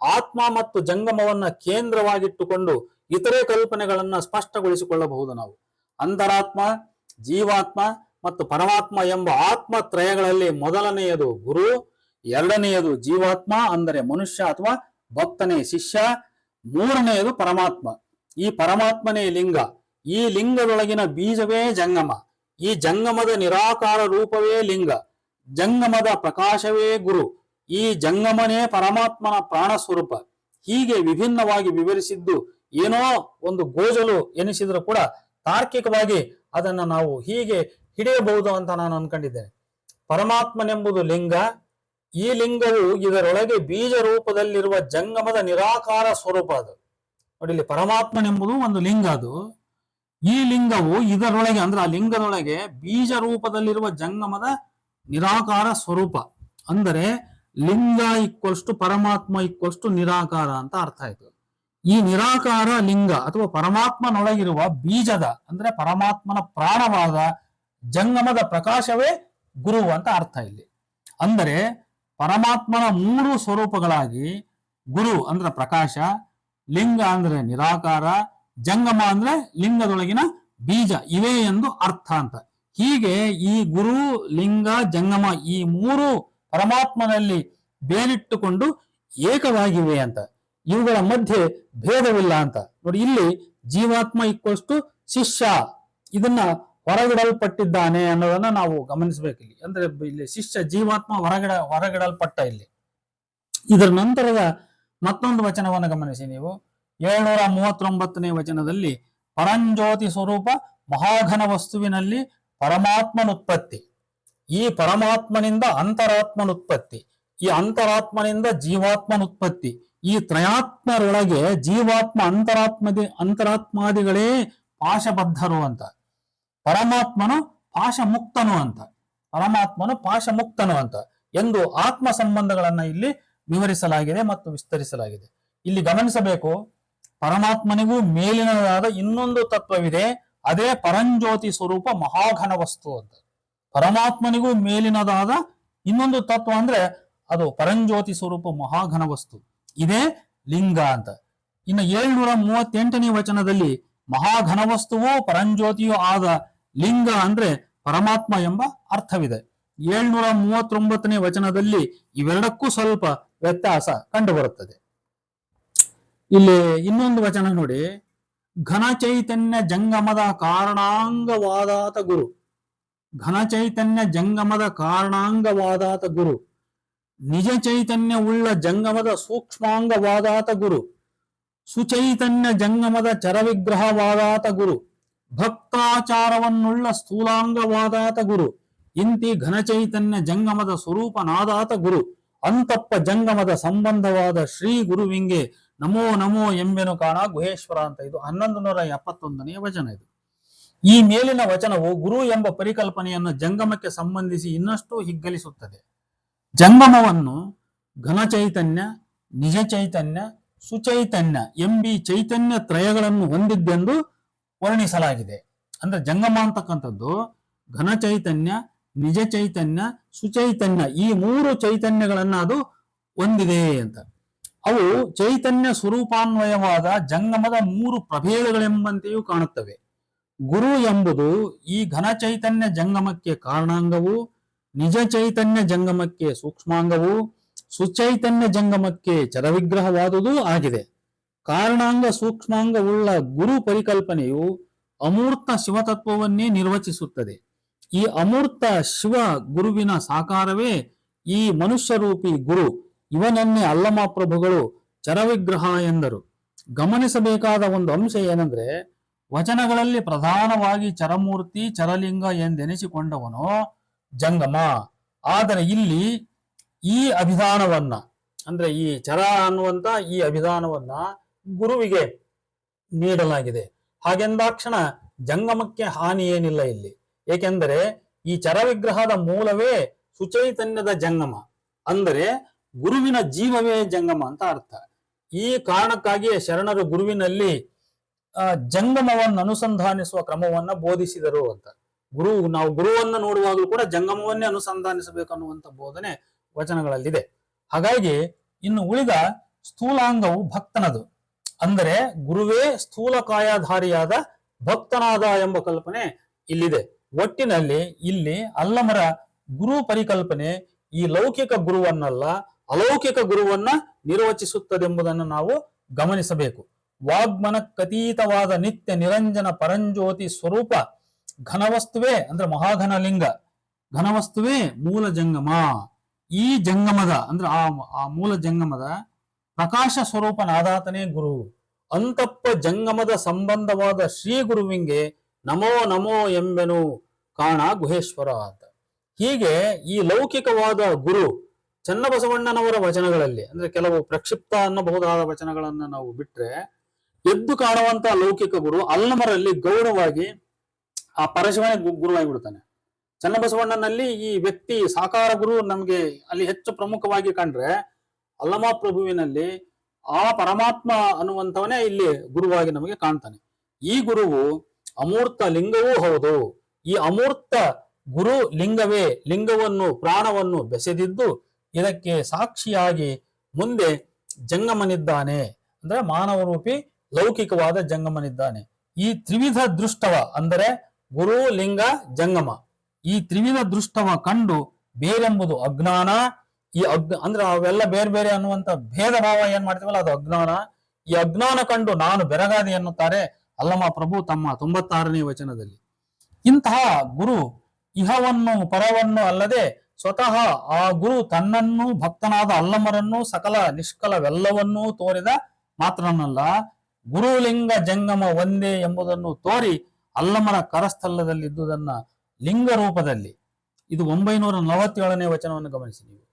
ಆತ್ಮ ಮತ್ತು ಜಂಗಮವನ್ನ ಕೇಂದ್ರವಾಗಿಟ್ಟುಕೊಂಡು ಇತರೆ ಕಲ್ಪನೆಗಳನ್ನ ಸ್ಪಷ್ಟಗೊಳಿಸಿಕೊಳ್ಳಬಹುದು ನಾವು. ಅಂತರಾತ್ಮ, ಜೀವಾತ್ಮ ಮತ್ತು ಪರಮಾತ್ಮ ಎಂಬ ಆತ್ಮ ತ್ರಯಗಳಲ್ಲಿ ಮೊದಲನೆಯದು ಗುರು, ಎರಡನೆಯದು ಜೀವಾತ್ಮ ಅಂದರೆ ಮನುಷ್ಯ ಅಥವಾ ಭಕ್ತನೇ ಶಿಷ್ಯ, ಮೂರನೆಯದು ಪರಮಾತ್ಮ. ಈ ಪರಮಾತ್ಮನೇ ಲಿಂಗ. ಈ ಲಿಂಗದೊಳಗಿನ ಬೀಜವೇ ಜಂಗಮ. ಈ ಜಂಗಮದ ನಿರಾಕಾರ ರೂಪವೇ ಲಿಂಗ, ಜಂಗಮದ ಪ್ರಕಾಶವೇ ಗುರು. ಈ ಜಂಗಮನೇ ಪರಮಾತ್ಮನ ಪ್ರಾಣ ಸ್ವರೂಪ. ಹೀಗೆ ವಿಭಿನ್ನವಾಗಿ ವಿವರಿಸಿದ್ದು ಏನೋ ಒಂದು ಗೋಜಲು ಎನಿಸಿದ್ರು ಕೂಡ ತಾರ್ಕಿಕವಾಗಿ ಅದನ್ನ ನಾವು ಹೀಗೆ ಹಿಡಿಯಬಹುದು ಅಂತ ನಾನು ಅನ್ಕೊಂಡಿದ್ದೇನೆ. ಪರಮಾತ್ಮನೆಂಬುದು ಲಿಂಗ. ಈ ಲಿಂಗವು ಇದರೊಳಗೆ ಬೀಜ ರೂಪದಲ್ಲಿರುವ ಜಂಗಮದ ನಿರಾಕಾರ ಸ್ವರೂಪ. ಅದು ನೋಡಿ, ಇಲ್ಲಿ ಪರಮಾತ್ಮನೆಂಬುದು ಒಂದು ಲಿಂಗ. ಅದು ಈ ಲಿಂಗವು ಇದರೊಳಗೆ ಅಂದ್ರೆ ಆ ಲಿಂಗದೊಳಗೆ ಬೀಜ ರೂಪದಲ್ಲಿರುವ ಜಂಗಮದ ನಿರಾಕಾರ ಸ್ವರೂಪ. ಅಂದರೆ ಲಿಂಗ ಈಕ್ವಲ್ಸ್ ಪರಮಾತ್ಮ ಈಕ್ವಲ್ಸ್ ನಿರಾಕಾರ ಅಂತ ಅರ್ಥ ಆಯ್ತು. ಈ ನಿರಾಕಾರ ಲಿಂಗ ಅಥವಾ ಪರಮಾತ್ಮನೊಳಗಿರುವ ಬೀಜದ ಅಂದ್ರೆ ಪರಮಾತ್ಮನ ಪ್ರಾಣವಾದ ಜಂಗಮದ ಪ್ರಕಾಶವೇ ಗುರು ಅಂತ ಅರ್ಥ ಇಲ್ಲಿ. ಅಂದರೆ ಪರಮಾತ್ಮನ ಮೂರು ಸ್ವರೂಪಗಳಾಗಿ ಗುರು ಅಂದ್ರೆ ಪ್ರಕಾಶ, ಲಿಂಗ ಅಂದ್ರೆ ನಿರಾಕಾರ, ಜಂಗಮ ಅಂದ್ರೆ ಲಿಂಗದೊಳಗಿನ ಬೀಜ ಇವೆ ಎಂದು ಅರ್ಥ ಅಂತ. ಹೀಗೆ ಈ ಗುರು, ಲಿಂಗ, ಜಂಗಮ ಈ ಮೂರು ಪರಮಾತ್ಮನಲ್ಲಿ ಬೇರಿಟ್ಟುಕೊಂಡು ಏಕವಾಗಿವೆ ಅಂತ. ಇವುಗಳ ಮಧ್ಯೆ ಭೇದವಿಲ್ಲ ಅಂತ ನೋಡಿ. ಇಲ್ಲಿ ಜೀವಾತ್ಮ ಈಕ್ವಲ್ಸ್ ಶಿಷ್ಯ, ಇದನ್ನ ಹೊರಗಿಡಲ್ಪಟ್ಟಿದ್ದಾನೆ ಅನ್ನೋದನ್ನ ನಾವು ಗಮನಿಸಬೇಕು. ಇಲ್ಲಿ ಅಂದ್ರೆ ಇಲ್ಲಿ ಶಿಷ್ಯ ಜೀವಾತ್ಮ ಹೊರಗಿಡಲ್ಪಟ್ಟ. ಇಲ್ಲಿ ಇದರ ನಂತರದ ಮತ್ತೊಂದು ವಚನವನ್ನು ಗಮನಿಸಿ ನೀವು. 739ನೇ ವಚನದಲ್ಲಿ ಪರಂಜ್ಯೋತಿ ಸ್ವರೂಪ ಮಹಾಘನ ವಸ್ತುವಿನಲ್ಲಿ ಪರಮಾತ್ಮನುತ್ಪತ್ತಿ, ಈ ಪರಮಾತ್ಮನಿಂದ ಅಂತರಾತ್ಮನುತ್ಪತ್ತಿ, ಈ ಅಂತರಾತ್ಮನಿಂದ ಜೀವಾತ್ಮನುತ್ಪತ್ತಿ, ಈ ತ್ರಯಾತ್ಮರೊಳಗೆ ಜೀವಾತ್ಮ ಅಂತರಾತ್ಮಾದಿಗಳೇ ಪಾಶಬದ್ಧರು ಅಂತ, ಪರಮಾತ್ಮನು ಪಾಶಮುಕ್ತನು ಅಂತ, ಪರಮಾತ್ಮನು ಪಾಶಮುಕ್ತನು ಅಂತ ಎಂದು ಆತ್ಮ ಸಂಬಂಧಗಳನ್ನ ಇಲ್ಲಿ ವಿವರಿಸಲಾಗಿದೆ ಮತ್ತು ವಿಸ್ತರಿಸಲಾಗಿದೆ. ಇಲ್ಲಿ ಗಮನಿಸಬೇಕು, ಪರಮಾತ್ಮನಿಗೂ ಮೇಲಿನದಾದ ಇನ್ನೊಂದು ತತ್ವವಿದೆ, ಅದೇ ಪರಂಜ್ಯೋತಿ ಸ್ವರೂಪ ಮಹಾಘನ ವಸ್ತು ಅಂತ. ಪರಮಾತ್ಮನಿಗೂ ಮೇಲಿನದಾದ ಇನ್ನೊಂದು ತತ್ವ ಅಂದ್ರೆ ಅದು ಪರಂಜ್ಯೋತಿ ಸ್ವರೂಪ ಮಹಾಘನ ವಸ್ತು, ಇದೇ ಲಿಂಗ ಅಂತ. ಇನ್ನು 738ನೇ ವಚನದಲ್ಲಿ ಮಹಾಘನ ವಸ್ತುವು ಪರಂಜ್ಯೋತಿಯೂ ಆದ ಲಿಂಗ ಅಂದ್ರೆ ಪರಮಾತ್ಮ ಎಂಬ ಅರ್ಥವಿದೆ. 739ನೇ ವಚನದಲ್ಲಿ ಇವೆರಡಕ್ಕೂ ಸ್ವಲ್ಪ ವ್ಯತ್ಯಾಸ ಕಂಡುಬರುತ್ತದೆ. ಇಲ್ಲಿ ಇನ್ನೊಂದು ವಚನ ನೋಡಿ, ಘನ ಚೈತನ್ಯ ಜಂಗಮದ ಕಾರಣಾಂಗವಾದಾತ ಗುರು, ಘನ ಚೈತನ್ಯ ಜಂಗಮದ ಕಾರಣಾಂಗವಾದಾತ ಗುರು, ನಿಜ ಚೈತನ್ಯ ಉಳ್ಳ ಜಂಗಮದ ಸೂಕ್ಷ್ಮಾಂಗವಾದಾತ ಗುರು, ಸುಚೈತನ್ಯ ಜಂಗಮದ ಚರವಿಗ್ರಹವಾದಾತ ಗುರು, ಭಕ್ತಾಚಾರವನ್ನುಳ್ಳ ಸ್ಥೂಲಾಂಗವಾದಾತ ಗುರು, ಇಂತಿ ಘನಚೈತನ್ಯ ಜಂಗಮದ ಸ್ವರೂಪನಾದಾತ ಗುರು, ಅಂತಪ್ಪ ಜಂಗಮದ ಸಂಬಂಧವಾದ ಶ್ರೀ ಗುರುವಿಂಗೆ ನಮೋ ನಮೋ ಎಂಬೆನು ಕಾಣ ಗುಹೇಶ್ವರ ಅಂತ. ಇದು 1171ನೇ ವಚನ. ಇದು ಈ ಮೇಲಿನ ವಚನವು ಗುರು ಎಂಬ ಪರಿಕಲ್ಪನೆಯನ್ನು ಜಂಗಮಕ್ಕೆ ಸಂಬಂಧಿಸಿ ಇನ್ನಷ್ಟು ಹಿಗ್ಗಲಿಸುತ್ತದೆ. ಜಂಗಮವನ್ನು ಘನಚೈತನ್ಯ, ನಿಜ ಚೈತನ್ಯ, ಸುಚೈತನ್ಯ ಎಂಬಿ ಚೈತನ್ಯ ತ್ರಯಗಳನ್ನು ಹೊಂದಿದ್ದೆಂದು ವರ್ಣಿಸಲಾಗಿದೆ. ಅಂದ್ರೆ ಜಂಗಮ ಅಂತಕ್ಕಂಥದ್ದು ಘನ ಚೈತನ್ಯ, ನಿಜ ಚೈತನ್ಯ, ಸುಚೈತನ್ಯ ಈ 3 ಚೈತನ್ಯಗಳನ್ನ ಅದು ಹೊಂದಿದೆ ಅಂತ. ಅವು ಚೈತನ್ಯ ಸ್ವರೂಪಾನ್ವಯವಾದ ಜಂಗಮದ 3 ಪ್ರಭೇದಗಳೆಂಬಂತೆಯೂ ಕಾಣುತ್ತವೆ. ಗುರು ಎಂಬುದು ಈ ಘನ ಚೈತನ್ಯ ಜಂಗಮಕ್ಕೆ ಕಾರಣಾಂಗವು, ನಿಜ ಚೈತನ್ಯ ಜಂಗಮಕ್ಕೆ ಸೂಕ್ಷ್ಮಾಂಗವು, ಸುಚೈತನ್ಯ ಜಂಗಮಕ್ಕೆ ಚರವಿಗ್ರಹವಾದುದೂ ಆಗಿದೆ. ಕಾರಣಾಂಗ ಸೂಕ್ಷ್ಮಾಂಗವುಳ್ಳ ಗುರು ಪರಿಕಲ್ಪನೆಯು ಅಮೂರ್ತ ಶಿವತತ್ವವನ್ನೇ ನಿರ್ವಚಿಸುತ್ತದೆ. ಈ ಅಮೂರ್ತ ಶಿವ ಗುರುವಿನ ಸಾಕಾರವೇ ಈ ಮನುಷ್ಯರೂಪಿ ಗುರು. ಇವನನ್ನೇ ಅಲ್ಲಮ ಪ್ರಭುಗಳು ಚರವಿಗ್ರಹ ಎಂದರು. ಗಮನಿಸಬೇಕಾದ ಒಂದು ಅಂಶ ಏನಂದ್ರೆ, ವಚನಗಳಲ್ಲಿ ಪ್ರಧಾನವಾಗಿ ಚರಮೂರ್ತಿ, ಚರಲಿಂಗ ಎಂದೆನಿಸಿಕೊಂಡವನು ಜಂಗಮ. ಆದರೆ ಇಲ್ಲಿ ಈ ಅಭಿಧಾನವನ್ನ ಅಂದ್ರೆ ಈ ಚರ ಅನ್ನುವಂತ ಈ ಅಭಿಧಾನವನ್ನ ಗುರುವಿಗೆ ನೀಡಲಾಗಿದೆ. ಹಾಗೆಂದಾಕ್ಷಣ ಜಂಗಮಕ್ಕೆ ಹಾನಿ ಏನಿಲ್ಲ ಇಲ್ಲಿ. ಏಕೆಂದರೆ ಈ ಚರವಿಗ್ರಹದ ಮೂಲವೇ ಸುಚೈತನ್ಯದ ಜಂಗಮ, ಅಂದರೆ ಗುರುವಿನ ಜೀವವೇ ಜಂಗಮ ಅಂತ ಅರ್ಥ. ಈ ಕಾರಣಕ್ಕಾಗಿಯೇ ಶರಣರು ಗುರುವಿನಲ್ಲಿ ಜಂಗಮವನ್ನು ಅನುಸಂಧಾನಿಸುವ ಕ್ರಮವನ್ನ ಬೋಧಿಸಿದರು ಅಂತ. ನಾವು ಗುರುವನ್ನ ನೋಡುವಾಗಲೂ ಕೂಡ ಜಂಗಮವನ್ನೇ ಅನುಸಂಧಾನಿಸಬೇಕನ್ನುವಂತ ಬೋಧನೆ ವಚನಗಳಲ್ಲಿದೆ. ಹಾಗಾಗಿ ಇನ್ನು ಉಳಿದ ಸ್ಥೂಲಾಂಗವು ಭಕ್ತನದು, ಅಂದರೆ ಗುರುವೇ ಸ್ಥೂಲಕಾಯಧಾರಿಯಾದ ಭಕ್ತನಾದ ಎಂಬ ಕಲ್ಪನೆ ಇಲ್ಲಿದೆ. ಒಟ್ಟಿನಲ್ಲಿ ಇಲ್ಲಿ ಅಲ್ಲಮರ ಗುರು ಪರಿಕಲ್ಪನೆ ಈ ಲೌಕಿಕ ಗುರುವನ್ನಲ್ಲ, ಅಲೌಕಿಕ ಗುರುವನ್ನ ನಿರ್ವಚಿಸುತ್ತದೆಂಬುದನ್ನು ನಾವು ಗಮನಿಸಬೇಕು. ವಾಗ್ಮನಕ್ಕತೀತವಾದ ನಿತ್ಯ ನಿರಂಜನ ಪರಂಜ್ಯೋತಿ ಸ್ವರೂಪ ಘನವಸ್ತುವೇ ಅಂದ್ರೆ ಮಹಾಘನಲಿಂಗ, ಘನವಸ್ತುವೇ ಮೂಲ ಜಂಗಮ. ಈ ಜಂಗಮದ ಅಂದ್ರೆ ಆ ಮೂಲ ಜಂಗಮದ ಪ್ರಕಾಶ ಸ್ವರೂಪನಾದಾತನೇ ಗುರು. ಅಂತಪ್ಪ ಜಂಗಮದ ಸಂಬಂಧವಾದ ಶ್ರೀ ಗುರುವಿಂಗೆ ನಮೋ ನಮೋ ಎಂಬೆನು ಕಾಣ ಗುಹೇಶ್ವರ ಅಂತ. ಹೀಗೆ ಈ ಲೌಕಿಕವಾದ ಗುರು ಚನ್ನಬಸವಣ್ಣನವರ ವಚನಗಳಲ್ಲಿ ಅಂದ್ರೆ ಕೆಲವು ಪ್ರಕ್ಷಿಪ್ತ ಅನ್ನಬಹುದಾದ ವಚನಗಳನ್ನ ನಾವು ಬಿಟ್ರೆ, ಎದ್ದು ಕಾಣುವಂತ ಲೌಕಿಕ ಗುರು ಅಲ್ಲಮರಲ್ಲಿ ಗೌರವವಾಗಿ ಆ ಪರಶಿವನೇ ಗುರುವಾಗಿ ಬಿಡ್ತಾನೆ. ಚನ್ನಬಸವಣ್ಣನಲ್ಲಿ ಈ ವ್ಯಕ್ತಿ ಸಾಕಾರ ಗುರು ನಮ್ಗೆ ಅಲ್ಲಿ ಹೆಚ್ಚು ಪ್ರಮುಖವಾಗಿ ಕಂಡ್ರೆ, ಅಲ್ಲಮ ಪ್ರಭುವಿನಲ್ಲಿ ಆ ಪರಮಾತ್ಮ ಅನ್ನುವಂಥವನೇ ಇಲ್ಲಿ ಗುರುವಾಗಿ ನಮಗೆ ಕಾಣ್ತಾನೆ. ಈ ಗುರುವು ಅಮೂರ್ತ ಲಿಂಗವೂ ಹೌದು. ಈ ಅಮೂರ್ತ ಗುರು ಲಿಂಗವೇ ಲಿಂಗವನ್ನು ಪ್ರಾಣವನ್ನು ಬೆಸೆದಿದ್ದು ಇದಕ್ಕೆ ಸಾಕ್ಷಿಯಾಗಿ ಮುಂದೆ ಜಂಗಮನಿದ್ದಾನೆ, ಅಂದ್ರೆ ಮಾನವರೂಪಿ ಲೌಕಿಕವಾದ ಜಂಗಮನಿದ್ದಾನೆ. ಈ ತ್ರಿವಿಧ ದೃಷ್ಟವ ಅಂದರೆ ಗುರು ಲಿಂಗ ಜಂಗಮ, ಈ ತ್ರಿವಿಧ ದೃಷ್ಟವ ಕಂಡು ಬೇರೆಂಬುದು ಅಜ್ಞಾನ. ಈ ಅಂದ್ರೆ ಅವೆಲ್ಲ ಬೇರೆ ಬೇರೆ ಅನ್ನುವಂತ ಭೇದ ಭಾವ ಏನ್ ಮಾಡ್ತೀವಲ್ಲ ಅದು ಅಜ್ಞಾನ. ಈ ಅಜ್ಞಾನ ಕಂಡು ನಾನು ಬೆರಗಾದೆ ಎನ್ನುತ್ತಾರೆ ಅಲ್ಲಮ ಪ್ರಭು ತಮ್ಮ 96ನೇ ವಚನದಲ್ಲಿ. ಇಂತಹ ಗುರು ಇಹವನ್ನು ಪರವನ್ನು ಅಲ್ಲದೆ ಸ್ವತಃ ಆ ಗುರು ತನ್ನನ್ನು ಭಕ್ತನಾದ ಅಲ್ಲಮರನ್ನು ಸಕಲ ನಿಷ್ಕಲವೆಲ್ಲವನ್ನೂ ತೋರಿದ ಮಾತ್ರನಲ್ಲ, ಗುರುಲಿಂಗ ಜಂಗಮ ಒಂದೇ ಎಂಬುದನ್ನು ತೋರಿ ಅಲ್ಲಮರ ಕರಸ್ಥಲದಲ್ಲಿದ್ದುದನ್ನ ಲಿಂಗ ರೂಪದಲ್ಲಿ, ಇದು 947ನೇ ವಚನವನ್ನು ಗಮನಿಸಿ ನೀವು,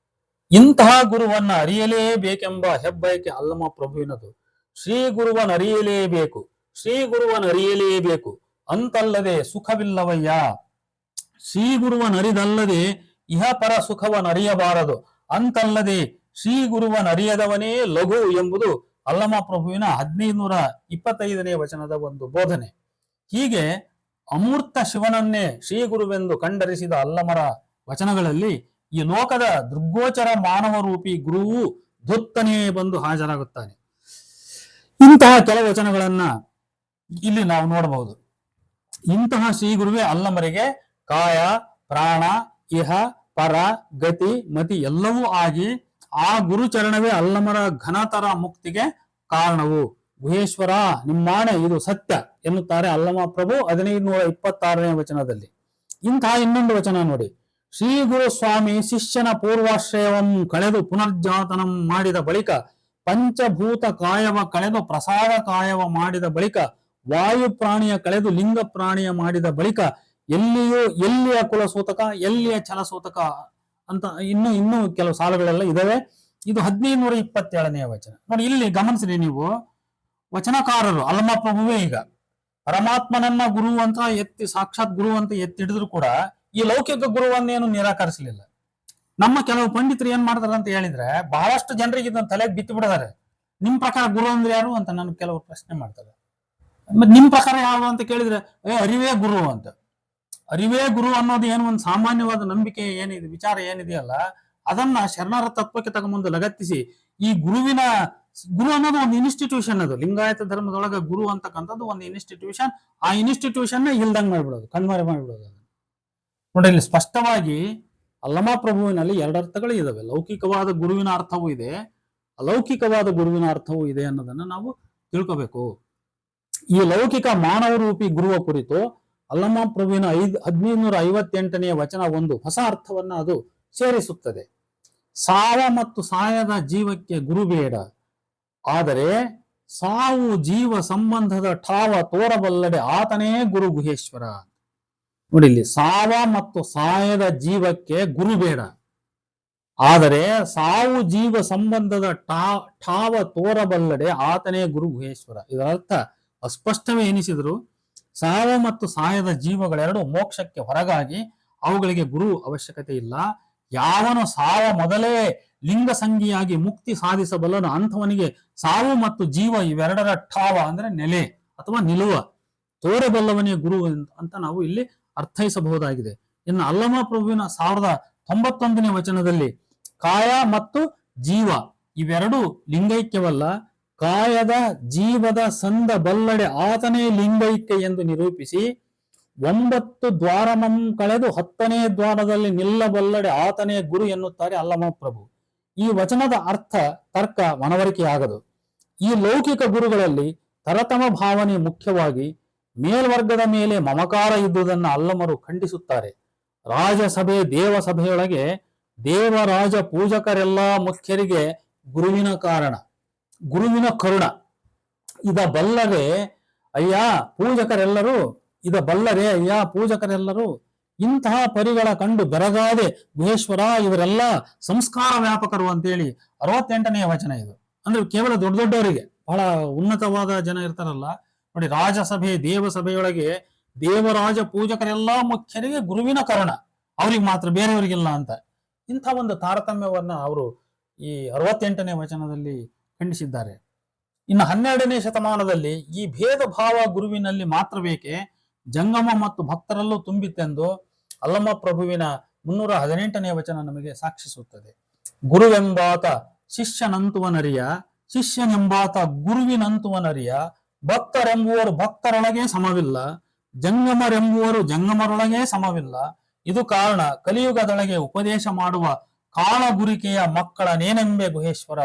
ಇಂತಹ ಗುರುವನ್ನ ಅರಿಯಲೇಬೇಕೆಂಬ ಹೆಬ್ಬಯಕೆ ಅಲ್ಲಮ ಪ್ರಭುವಿನದು. ಶ್ರೀ ಗುರುವನ ಅರಿಯಲೇಬೇಕು, ಶ್ರೀ ಗುರುವನ ಅರಿಯಲೇಬೇಕು ಅಂತಲ್ಲದೆ ಸುಖವಿಲ್ಲವಯ್ಯ. ಶ್ರೀ ಗುರುವನ ಅರಿದಲ್ಲದೆ ಇಹ ಪರ ಸುಖವನ್ನ ಅರಿಯಬಾರದು ಅಂತಲ್ಲದೆ ಶ್ರೀ ಗುರುವನ ಅರಿಯದವನೇ ಲಘು ಎಂಬುದು ಅಲ್ಲಮ ಪ್ರಭುವಿನ 1525ನೇ ವಚನದ ಒಂದು ಬೋಧನೆ. ಹೀಗೆ ಅಮೂರ್ತ ಶಿವನನ್ನೇ ಶ್ರೀ ಗುರುವೆಂದು ಕಂಡರಿಸಿದ ಅಲ್ಲಮರ ವಚನಗಳಲ್ಲಿ ಈ ಲೋಕದ ದೃಗ್ಗೋಚರ ಮಾನವ ರೂಪಿ ಗುರುವು ಧುತ್ತನೇ ಬಂದು ಹಾಜರಾಗುತ್ತಾನೆ. ಇಂತಹ ಕೆಲವು ವಚನಗಳನ್ನ ಇಲ್ಲಿ ನಾವು ನೋಡಬಹುದು. ಇಂತಹ ಶ್ರೀ ಗುರುವೇ ಅಲ್ಲಮರಿಗೆ ಕಾಯ ಪ್ರಾಣ ಇಹ ಪರ ಗತಿ ಮತಿ ಎಲ್ಲವೂ ಆಗಿ ಆ ಗುರುಚರಣವೇ ಅಲ್ಲಮರ ಘನತರ ಮುಕ್ತಿಗೆ ಕಾರಣವು. ಗುಹೇಶ್ವರ ನಿಮ್ಮಾಣೆ ಇದು ಸತ್ಯ ಎನ್ನುತ್ತಾರೆ ಅಲ್ಲಮ ಪ್ರಭು 1526ನೇ ವಚನದಲ್ಲಿ. ಇಂತಹ ಇನ್ನೊಂದು ವಚನ ನೋಡಿ. ಶ್ರೀ ಗುರು ಸ್ವಾಮಿ ಶಿಷ್ಯನ ಪೂರ್ವಾಶ್ರಯವಂ ಕಳೆದು ಪುನರ್ಜಾತನಂ ಮಾಡಿದ ಬಳಿಕ, ಪಂಚಭೂತ ಕಾಯವ ಕಳೆದು ಪ್ರಸಾದ ಕಾಯವ ಮಾಡಿದ ಬಳಿಕ, ವಾಯು ಪ್ರಾಣಿಯ ಕಳೆದು ಲಿಂಗ ಪ್ರಾಣಿಯ ಮಾಡಿದ ಬಳಿಕ, ಎಲ್ಲಿಯ ಕುಲಸೂತಕ ಎಲ್ಲಿಯ ಛಲಸೂತಕ ಅಂತ ಇನ್ನೂ ಕೆಲವು ಸಾಲುಗಳೆಲ್ಲ ಇದಾವೆ. ಇದು 1527ನೇ ವಚನ ನೋಡಿ. ಇಲ್ಲಿ ಗಮನಿಸ್ರಿ ನೀವು, ವಚನಕಾರರು ಅಲ್ಲಮ ಪ್ರಭುವೇ ಈಗ ಪರಮಾತ್ಮನನ್ನ ಗುರು ಅಂತ ಎತ್ತಿ, ಸಾಕ್ಷಾತ್ ಗುರು ಅಂತ ಎತ್ತಿಡಿದ್ರು ಕೂಡ ಈ ಲೌಕಿಕ ಗುರುವನ್ನೇನು ನಿರಾಕರಿಸಲಿಲ್ಲ. ನಮ್ಮ ಕೆಲವು ಪಂಡಿತರು ಏನ್ ಮಾಡ್ತಾರೆ ಅಂತ ಹೇಳಿದ್ರೆ, ಬಹಳಷ್ಟು ಜನರಿಗೆ ಇದನ್ನ ತಲೆಗೆ ಬಿತ್ತು ಬಿಡದಾರೆ. ನಿಮ್ ಪ್ರಕಾರ ಗುರು ಅಂದ್ರೆ ಯಾರು ಅಂತ ನನ್ ಕೆಲವರು ಪ್ರಶ್ನೆ ಮಾಡ್ತಾರೆ. ನಿಮ್ ಪ್ರಕಾರ ಯಾರು ಅಂತ ಕೇಳಿದ್ರೆ ಅರಿವೇ ಗುರು ಅಂತ. ಅರಿವೇ ಗುರು ಅನ್ನೋದು ಏನು ಒಂದು ಸಾಮಾನ್ಯವಾದ ನಂಬಿಕೆ ಏನಿದೆ, ವಿಚಾರ ಏನಿದೆಯಲ್ಲ, ಅದನ್ನ ಶರಣರ ತತ್ವಕ್ಕೆ ತಗೊಂಬಂದು ಲಗತ್ತಿಸಿ ಈ ಗುರು ಅನ್ನೋದು ಒಂದು ಇನ್ಸ್ಟಿಟ್ಯೂಷನ್. ಅದು ಲಿಂಗಾಯತ ಧರ್ಮದೊಳಗೆ ಗುರು ಅಂತಕ್ಕಂಥದ್ದು ಒಂದು ಇನ್ಸ್ಟಿಟ್ಯೂಷನ್. ಆ ಇನ್ಸ್ಟಿಟ್ಯೂಷನ್ ಇಲ್ದಂಗ್ ಮಾಡ್ಬಿಡೋದು, ಕಣ್ಮರೆ ಮಾಡಿಬಿಡೋದು. ನೋಡಿ, ಇಲ್ಲಿ ಸ್ಪಷ್ಟವಾಗಿ ಅಲ್ಲಮ ಪ್ರಭುವಿನಲ್ಲಿ ಎರಡು ಅರ್ಥಗಳು ಇದಾವೆ. ಲೌಕಿಕವಾದ ಗುರುವಿನ ಅರ್ಥವೂ ಇದೆ, ಅಲೌಕಿಕವಾದ ಗುರುವಿನ ಅರ್ಥವೂ ಇದೆ ಅನ್ನೋದನ್ನ ನಾವು ತಿಳ್ಕೋಬೇಕು. ಈ ಲೌಕಿಕ ಮಾನವ ರೂಪಿ ಗುರುವ ಕುರಿತು ಅಲ್ಲಮ ಪ್ರಭುವಿನ 1558ನೇ ವಚನ ಒಂದು ಹೊಸ ಅರ್ಥವನ್ನ ಅದು ಸೇರಿಸುತ್ತದೆ. ಸಾವ ಮತ್ತು ಸಾಯದ ಜೀವಕ್ಕೆ ಗುರು ಬೇಡ, ಆದರೆ ಸಾವು ಜೀವ ಸಂಬಂಧದ ಠಾವ ತೋರಬಲ್ಲಡೆ ಆತನೇ ಗುರು ಗುಹೇಶ್ವರ. ನೋಡಿ, ಇಲ್ಲಿ ಸಾವ ಮತ್ತು ಸಾಯದ ಜೀವಕ್ಕೆ ಗುರು ಬೇಡ, ಆದರೆ ಸಾವು ಜೀವ ಸಂಬಂಧದ ಠಾವ ತೋರಬಲ್ಲಡೆ ಆತನೇ ಗುರು ಗುಹೇಶ್ವರ. ಇದರ ಅರ್ಥ ಅಸ್ಪಷ್ಟವೇ ಎನಿಸಿದ್ರು ಸಾವ ಮತ್ತು ಸಾಯದ ಜೀವಗಳೆರಡು ಮೋಕ್ಷಕ್ಕೆ ಹೊರಗಾಗಿ ಅವುಗಳಿಗೆ ಗುರು ಅವಶ್ಯಕತೆ ಇಲ್ಲ. ಯಾವನು ಸಾವ ಮೊದಲೇ ಲಿಂಗ ಸಂಗಿಯಾಗಿ ಮುಕ್ತಿ ಸಾಧಿಸಬಲ್ಲನು ಅಂಥವನಿಗೆ ಸಾವು ಮತ್ತು ಜೀವ ಇವೆರಡರ ಠಾವ ಅಂದ್ರೆ ನೆಲೆ ಅಥವಾ ನಿಲುವ ತೋರಬಲ್ಲವನೇ ಗುರು ಅಂತ ನಾವು ಇಲ್ಲಿ ಅರ್ಥೈಸಬಹುದಾಗಿದೆ. ಇನ್ನು ಅಲ್ಲಮ ಪ್ರಭುವಿನ 1091ನೇ ವಚನದಲ್ಲಿ ಕಾಯ ಮತ್ತು ಜೀವ ಇವೆರಡು ಲಿಂಗೈಕ್ಯವಲ್ಲ, ಕಾಯದ ಜೀವದ ಸಂದ ಬಲ್ಲಡೆ ಆತನೇ ಲಿಂಗೈಕ್ಯ ಎಂದು ನಿರೂಪಿಸಿ 9 ದ್ವಾರಮಂ ಕಳೆದು 10ನೇ ದ್ವಾರದಲ್ಲಿ ನಿಲ್ಲಬಲ್ಲಡೆ ಆತನೇ ಗುರು ಎನ್ನುತ್ತಾರೆ ಅಲ್ಲಮ ಪ್ರಭು. ಈ ವಚನದ ಅರ್ಥ ತರ್ಕ ಮನವರಿಕೆಯಾಗದು. ಈ ಲೌಕಿಕ ಗುರುಗಳಲ್ಲಿ ತರತಮ ಭಾವನೆ ಮುಖ್ಯವಾಗಿ ಮೇಲ್ವರ್ಗದ ಮೇಲೆ ಮಮಕಾರ ಇದ್ದುದನ್ನು ಅಲ್ಲಮರು ಖಂಡಿಸುತ್ತಾರೆ. ರಾಜಸಭೆ ದೇವಸಭೆಯೊಳಗೆ ದೇವರಾಜ ಪೂಜಕರೆಲ್ಲ ಮುಖ್ಯರಿಗೆ ಗುರುವಿನ ಕಾರಣ, ಗುರುವಿನ ಕರುಣ ಇದ ಬಲ್ಲರೆ ಅಯ್ಯ ಪೂಜಕರೆಲ್ಲರೂ ಇಂತಹ ಪರಿಗಳ ಕಂಡು ಬೆರಗಾದೆ ಗುಹೇಶ್ವರ ಇವರೆಲ್ಲ ಸಂಸ್ಕಾರ ವ್ಯಾಪಕರು ಅಂತೇಳಿ 68ನೇ ವಚನ ಇದು. ಅಂದ್ರೆ ಕೇವಲ ದೊಡ್ಡ ದೊಡ್ಡವರಿಗೆ, ಬಹಳ ಉನ್ನತವಾದ ಜನ ಇರ್ತಾರಲ್ಲ ನೋಡಿ, ರಾಜಸಭೆ ದೇವಸಭೆಯೊಳಗೆ ದೇವರಾಜ ಪೂಜಕರೆಲ್ಲ ಮುಖ್ಯರಿಗೆ ಗುರುವಿನ ಕರುಣ, ಅವ್ರಿಗೆ ಮಾತ್ರ ಬೇರೆಯವರಿಗಿಲ್ಲ ಅಂತ. ಇಂಥ ಒಂದು ತಾರತಮ್ಯವನ್ನ ಅವರು ಈ 68ನೇ ವಚನದಲ್ಲಿ ಖಂಡಿಸಿದ್ದಾರೆ. ಇನ್ನು 12ನೇ ಶತಮಾನದಲ್ಲಿ ಈ ಭೇದ ಭಾವ ಗುರುವಿನಲ್ಲಿ ಮಾತ್ರ ಬೇಕೆ, ಜಂಗಮ ಮತ್ತು ಭಕ್ತರಲ್ಲೂ ತುಂಬಿತ್ತೆಂದು ಅಲ್ಲಮ ಪ್ರಭುವಿನ 318ನೇ ವಚನ ನಮಗೆ ಸಾಕ್ಷಿಸುತ್ತದೆ. ಗುರುವೆಂಬಾತ ಶಿಷ್ಯನಂತುವನರಿಯ, ಶಿಷ್ಯನೆಂಬಾತ ಗುರುವಿನಂತುವನರಿಯ, ಭಕ್ತರೆಂಬುವರು ಭಕ್ತರೊಳಗೆ ಸಮವಿಲ್ಲ, ಜಂಗಮರೆಂಬುವರು ಜಂಗಮರೊಳಗೆ ಸಮವಿಲ್ಲ. ಇದು ಕಾರಣ ಕಲಿಯುಗದೊಳಗೆ ಉಪದೇಶ ಮಾಡುವ ಕಾಳಗುರಿಕೆಯ ಮಕ್ಕಳ ನೇನೆಂಬೆ ಗುಹೇಶ್ವರ.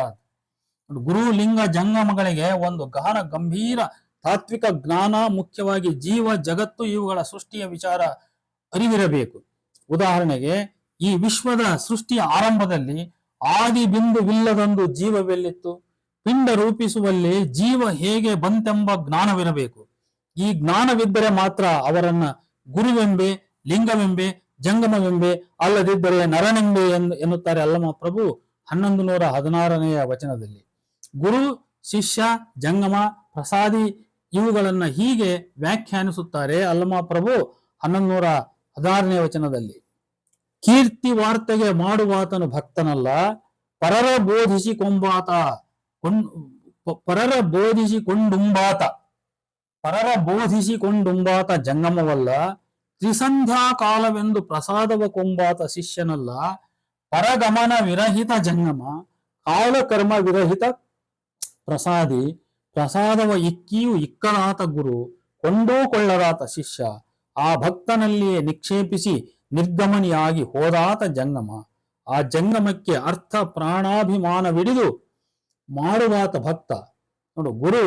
ಗುರು ಲಿಂಗ ಜಂಗಮಗಳಿಗೆ ಒಂದು ಗಹನ ಗಂಭೀರ ತಾತ್ವಿಕ ಜ್ಞಾನ, ಮುಖ್ಯವಾಗಿ ಜೀವ ಜಗತ್ತು ಇವುಗಳ ಸೃಷ್ಟಿಯ ವಿಚಾರ ಅರಿವಿರಬೇಕು. ಉದಾಹರಣೆಗೆ, ಈ ವಿಶ್ವದ ಸೃಷ್ಟಿಯ ಆರಂಭದಲ್ಲಿ ಆದಿ ಬಿಂದುವಿಲ್ಲದೊಂದು ಜೀವವೆಲ್ಲಿತ್ತು, ಪಿಂಡ ರೂಪಿಸುವಲ್ಲಿ ಜೀವ ಹೇಗೆ ಬಂತೆಂಬ ಜ್ಞಾನವಿರಬೇಕು. ಈ ಜ್ಞಾನವಿದ್ದರೆ ಮಾತ್ರ ಅವರನ್ನ ಗುರುವೆಂಬೆ, ಲಿಂಗವೆಂಬೆ, ಜಂಗಮವೆಂಬೆ, ಅಲ್ಲದಿದ್ದರೆ ನರನೆಂಬೆ ಎನ್ನುತ್ತಾರೆ ಅಲ್ಲಮ ಪ್ರಭು 1116ನೇ ವಚನದಲ್ಲಿ. ಗುರು, ಶಿಷ್ಯ, ಜಂಗಮ, ಪ್ರಸಾದಿ ಇವುಗಳನ್ನ ಹೀಗೆ ವ್ಯಾಖ್ಯಾನಿಸುತ್ತಾರೆ ಅಲ್ಲಮ ಪ್ರಭು 1116ನೇ ವಚನದಲ್ಲಿ. ಕೀರ್ತಿ ವಾರ್ತೆಗೆ ಮಾಡುವಾತನು ಭಕ್ತನಲ್ಲ, ಪರರ ಬೋಧಿಸಿಕೊಂಬಾತ ಪರರ ಬೋಧಿಸಿಕೊಂಡುಂಬಾತ ಜಂಗಮವಲ್ಲ, ತ್ರಿಸಂಧ್ಯಾ ಕಾಲವೆಂದು ಪ್ರಸಾದವ ಕೊಂಬಾತ ಶಿಷ್ಯನಲ್ಲ, ಪರಗಮನ ವಿರಹಿತ ಜಂಗಮ, ಕಾಲಕರ್ಮ ವಿರಹಿತ ಪ್ರಸಾದಿ, ಪ್ರಸಾದವ ಇಕ್ಕಿಯು ಇಕ್ಕಲಾತ ಗುರು, ಕೊಂಡೂ ಕೊಳ್ಳರಾತ ಶಿಷ್ಯ, ಆ ಭಕ್ತನಲ್ಲಿಯೇ ನಿಕ್ಷೇಪಿಸಿ ನಿರ್ಗಮನಿಯಾಗಿ ಹೋದಾತ ಜಂಗಮ, ಆ ಜಂಗಮಕ್ಕೆ ಅರ್ಥ ಪ್ರಾಣಾಭಿಮಾನವಿಡಿದು ಮಾಡುವಾತ ಭಕ್ತ. ನೋಡು, ಗುರು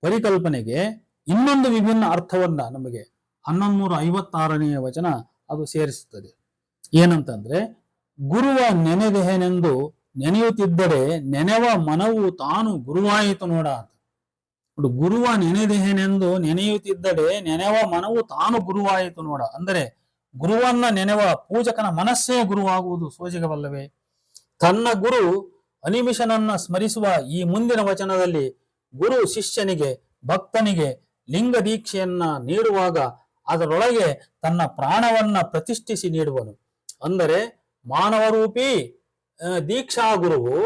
ಪರಿಕಲ್ಪನೆಗೆ ಇನ್ನೊಂದು ವಿಭಿನ್ನ ಅರ್ಥವನ್ನ ನಮಗೆ 1156ನೇ ವಚನ ಅದು ಸೇರಿಸುತ್ತದೆ. ಏನಂತಂದ್ರೆ, ಗುರುವ ನೆನೆದೆಹೆನೆಂದು ನೆನೆಯುತ್ತಿದ್ದರೆ ನೆನೆವ ಮನವು ತಾನು ಗುರುವಾಯಿತು ನೋಡ ಅಂತ. ನೋಡು, ಗುರುವ ನೆನೆದೆಹೆನೆಂದು ನೆನೆಯುತ್ತಿದ್ದರೆ ನೆನೆವ ಮನವು ತಾನು ಗುರುವಾಯಿತು ನೋಡ. ಅಂದರೆ ಗುರುವನ್ನ ನೆನೆವ ಪೂಜಕನ ಮನಸ್ಸೇ ಗುರುವಾಗುವುದು ಸೋಜಿಗವಲ್ಲವೇ? ತನ್ನ ಗುರು ಅನಿಮಿಷನನ್ನ ಸ್ಮರಿಸುವ ಈ ಮುಂದಿನ ವಚನದಲ್ಲಿ ಗುರು ಶಿಷ್ಯನಿಗೆ, ಭಕ್ತನಿಗೆ ಲಿಂಗ ದೀಕ್ಷೆಯನ್ನ ನೀಡುವಾಗ ಅದರೊಳಗೆ ತನ್ನ ಪ್ರಾಣವನ್ನ ಪ್ರತಿಷ್ಠಿಸಿ ನೀಡುವನು. ಅಂದರೆ ಮಾನವರೂಪಿ ದೀಕ್ಷಾ ಗುರುವು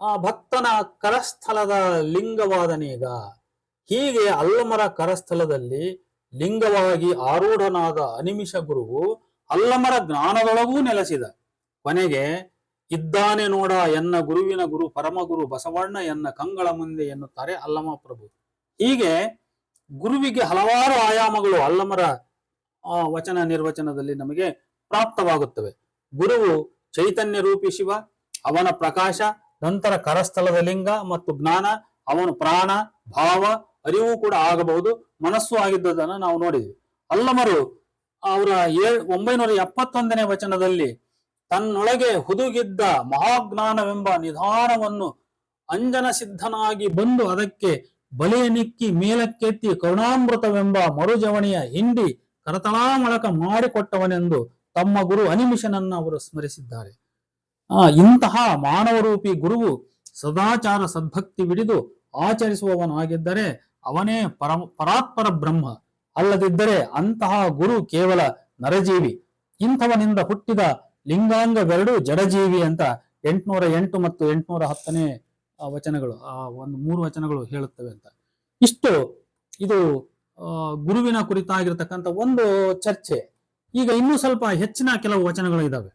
ಆ ಭಕ್ತನ ಕರಸ್ಥಲದ ಲಿಂಗವಾದನೀಗ. ಹೀಗೆ ಅಲ್ಲಮರ ಕರಸ್ಥಲದಲ್ಲಿ ಲಿಂಗವಾಗಿ ಆರೂಢನಾದ ಅನಿಮಿಷ ಗುರುವು ಅಲ್ಲಮರ ಜ್ಞಾನದೊಳಗೂ ನೆಲೆಸಿದ. ಕೊನೆಗೆ ಇದ್ದಾನೆ ನೋಡ ಎನ್ನ ಗುರುವಿನ ಗುರು ಪರಮಗುರು ಬಸವಣ್ಣ ಎನ್ನ ಕಂಗಳ ಮುಂದೆ ಎನ್ನುತ್ತಾರೆ ಅಲ್ಲಮ ಪ್ರಭು. ಹೀಗೆ ಗುರುವಿಗೆ ಹಲವಾರು ಆಯಾಮಗಳು ಅಲ್ಲಮರ ವಚನ ನಿರ್ವಚನದಲ್ಲಿ ನಮಗೆ ಪ್ರಾಪ್ತವಾಗುತ್ತವೆ. ಗುರುವು ಚೈತನ್ಯ ರೂಪಿ ಶಿವ, ಅವನ ಪ್ರಕಾಶ, ನಂತರ ಕರಸ್ಥಲದ ಲಿಂಗ ಮತ್ತು ಜ್ಞಾನ, ಅವನು ಪ್ರಾಣ, ಭಾವ, ಅರಿವು ಕೂಡ ಆಗಬಹುದು, ಮನಸ್ಸು ಆಗಿದ್ದದನ್ನು ನಾವು ನೋಡಿದ್ವಿ. ಅಲ್ಲಮರು ಅವರ 971ನೇ ವಚನದಲ್ಲಿ ತನ್ನೊಳಗೆ ಹುದುಗಿದ್ದ ಮಹಾಜ್ಞಾನವೆಂಬ ನಿಧಾನವನ್ನು ಅಂಜನ ಸಿದ್ಧನಾಗಿ ಬಂದು ಅದಕ್ಕೆ ಬಲೆಯನಿಕ್ಕಿ ಮೇಲಕ್ಕೆತ್ತಿ ಕರುಣಾಮೃತವೆಂಬ ಮರುಜವಣಿಯ ಹಿಂಡಿ ಕರತಳಾಮಳಕ ಮಾಡಿಕೊಟ್ಟವನೆಂದು ತಮ್ಮ ಗುರು ಅನಿಮಿಷನನ್ನ ಅವರು ಸ್ಮರಿಸಿದ್ದಾರೆ. ಇಂತಹ ಮಾನವರೂಪಿ ಗುರುವು ಸದಾಚಾರ ಸದ್ಭಕ್ತಿ ಬಿಡಿದು ಆಚರಿಸುವವನಾಗಿದ್ದರೆ ಅವನೇ ಪರಾತ್ಪರ ಬ್ರಹ್ಮ. ಅಲ್ಲದಿದ್ದರೆ ಅಂತಹ ಗುರು ಕೇವಲ ನರಜೀವಿ. ಇಂಥವನಿಂದ ಹುಟ್ಟಿದ ಲಿಂಗಾಂಗವೆರಡು ಜಡಜೀವಿ ಅಂತ 808 ಮತ್ತು 810ನೇ ವಚನಗಳು, ಒಂದು 3 ವಚನಗಳು ಹೇಳುತ್ತವೆ ಅಂತ. ಇಷ್ಟು ಇದು ಗುರುವಿನ ಕುರಿತಾಗಿರ್ತಕ್ಕಂಥ ಒಂದು ಚರ್ಚೆ. ಈಗ ಇನ್ನೂ ಸ್ವಲ್ಪ ಹೆಚ್ಚಿನ ಕೆಲವು ವಚನಗಳು ಇದಾವೆ.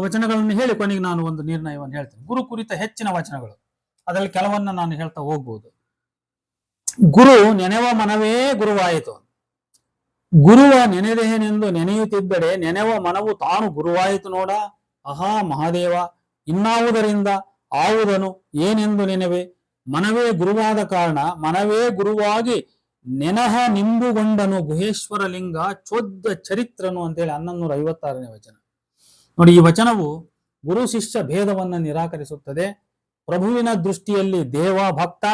ವಚನಗಳನ್ನು ಹೇಳಿ ಕೊನೆಗೆ ನಾನು ಒಂದು ನಿರ್ಣಯವನ್ನು ಹೇಳ್ತೇನೆ. ಗುರು ಕುರಿತ ಹೆಚ್ಚಿನ ವಚನಗಳು, ಅದರಲ್ಲಿ ಕೆಲವನ್ನ ನಾನು ಹೇಳ್ತಾ ಹೋಗ್ಬೋದು. ಗುರು ನೆನೆವ ಮನವೇ ಗುರುವಾಯಿತು. ಗುರುವ ನೆನೆದೇನೆಂದು ನೆನೆಯುತ್ತಿದ್ದರೆ ನೆನೆವ ಮನವು ತಾನು ಗುರುವಾಯಿತು ನೋಡ. ಅಹಾ ಮಹಾದೇವ, ಇನ್ನಾವುದರಿಂದ ಆವುದನು ಏನೆಂದು ನೆನೆವೆ? ಮನವೇ ಗುರುವಾದ ಕಾರಣ ಮನವೇ ಗುರುವಾಗಿ ನೆನಹ ನಿಂಬುಗೊಂಡನು ಗುಹೇಶ್ವರ ಲಿಂಗ ಚೋದ್ಯ ಚರಿತ್ರನು ಅಂತೇಳಿ 1156ನೇ ವಚನ. ನೋಡಿ, ಈ ವಚನವು ಗುರು ಶಿಷ್ಯ ಭೇದವನ್ನ ನಿರಾಕರಿಸುತ್ತದೆ. ಪ್ರಭುವಿನ ದೃಷ್ಟಿಯಲ್ಲಿ ದೇವ ಭಕ್ತ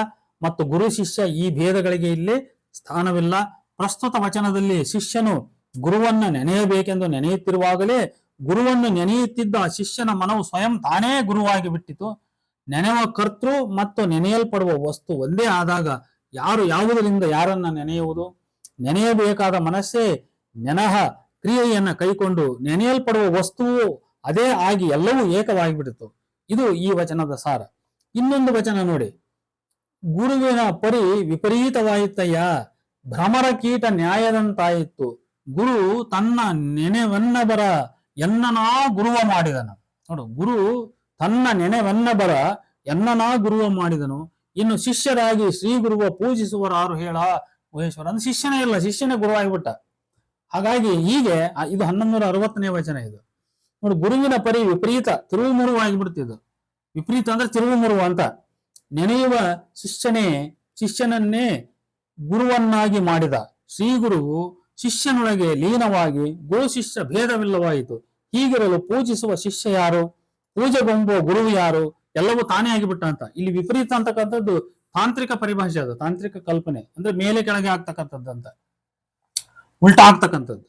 ಮತ್ತು ಗುರು ಶಿಷ್ಯ ಈ ಭೇದಗಳಿಗೆ ಇಲ್ಲಿ ಸ್ಥಾನವಿಲ್ಲ. ಪ್ರಸ್ತುತ ವಚನದಲ್ಲಿ ಶಿಷ್ಯನು ಗುರುವನ್ನ ನೆನೆಯಬೇಕೆಂದು ನೆನೆಯುತ್ತಿರುವಾಗಲೇ ಗುರುವನ್ನು ನೆನೆಯುತ್ತಿದ್ದ ಶಿಷ್ಯನ ಮನವು ಸ್ವಯಂ ತಾನೇ ಗುರುವಾಗಿ ಬಿಟ್ಟಿತು. ನೆನೆವ ಕರ್ತೃ ಮತ್ತು ನೆನೆಯಲ್ಪಡುವ ವಸ್ತು ಒಂದೇ ಆದಾಗ ಯಾರು ಯಾವುದರಿಂದ ಯಾರನ್ನ ನೆನೆಯುವುದು? ನೆನೆಯಬೇಕಾದ ಮನಸ್ಸೇ ನೆನಹ ಕ್ರಿಯೆಯನ್ನ ಕೈಕೊಂಡು ನೆನೆಯಲ್ಪಡುವ ವಸ್ತುವು ಅದೇ ಆಗಿ ಎಲ್ಲವೂ ಏಕವಾಗಿಬಿಡಿತು. ಇದು ಈ ವಚನದ ಸಾರ. ಇನ್ನೊಂದು ವಚನ ನೋಡಿ, ಗುರುವಿನ ಪರಿ ವಿಪರೀತವಾಯಿತಯ್ಯ, ಭ್ರಮರ ಕೀಟ ನ್ಯಾಯದಂತಾಯಿತು. ಗುರು ತನ್ನ ನೆನೆವನ್ನಬರ ಎನ್ನನಾ ಗುರುವ ಮಾಡಿದನು. ನೋಡು, ಗುರು ತನ್ನ ನೆನೆವನ್ನಬರ ಎನ್ನನಾ ಗುರುವ ಮಾಡಿದನು. ಇನ್ನು ಶಿಷ್ಯರಾಗಿ ಶ್ರೀ ಗುರುವ ಪೂಜಿಸುವರಾರು ಹೇಳ ಗುಹೇಶ್ವರ. ಅಂದ್ರೆ ಶಿಷ್ಯನೇ ಇಲ್ಲ, ಶಿಷ್ಯನೇ ಗುರುವಾಗಿಬಿಟ್ಟ. ಹಾಗಾಗಿ ಹೀಗೆ ಇದು 1160ನೇ ವಚನ. ಇದು ನೋಡಿ, ಗುರುವಿನ ಪರಿ ವಿಪರೀತ ತಿರುವು ಮುರುವು ಆಗಿಬಿಡ್ತಿದ್ದು. ವಿಪರೀತ ಅಂದ್ರೆ ತಿರುವು ಮುರುವು ಅಂತ. ನೆನೆಯುವ ಶಿಷ್ಯನನ್ನೇ ಗುರುವನ್ನಾಗಿ ಮಾಡಿದ ಶ್ರೀ ಗುರುವು ಶಿಷ್ಯನೊಳಗೆ ಲೀನವಾಗಿ ಗುರು ಶಿಷ್ಯ ಭೇದವಿಲ್ಲವಾಯಿತು. ಹೀಗಿರಲು ಪೂಜಿಸುವ ಶಿಷ್ಯ ಯಾರು? ಪೂಜೆಗೊಂಬುವ ಗುರುವು ಯಾರು? ಎಲ್ಲವೂ ತಾನೇ ಆಗಿಬಿಟ್ಟ ಅಂತ. ಇಲ್ಲಿ ವಿಪರೀತ ಅಂತಕ್ಕಂಥದ್ದು ತಾಂತ್ರಿಕ ಪರಿಭಾಷೆ, ಅದು ತಾಂತ್ರಿಕ ಕಲ್ಪನೆ. ಅಂದ್ರೆ ಮೇಲೆ ಕೆಳಗೆ ಆಗ್ತಕ್ಕಂಥದ್ದು ಅಂತ, ಉಲ್ಟಾ ಆಗ್ತಕ್ಕಂಥದ್ದು.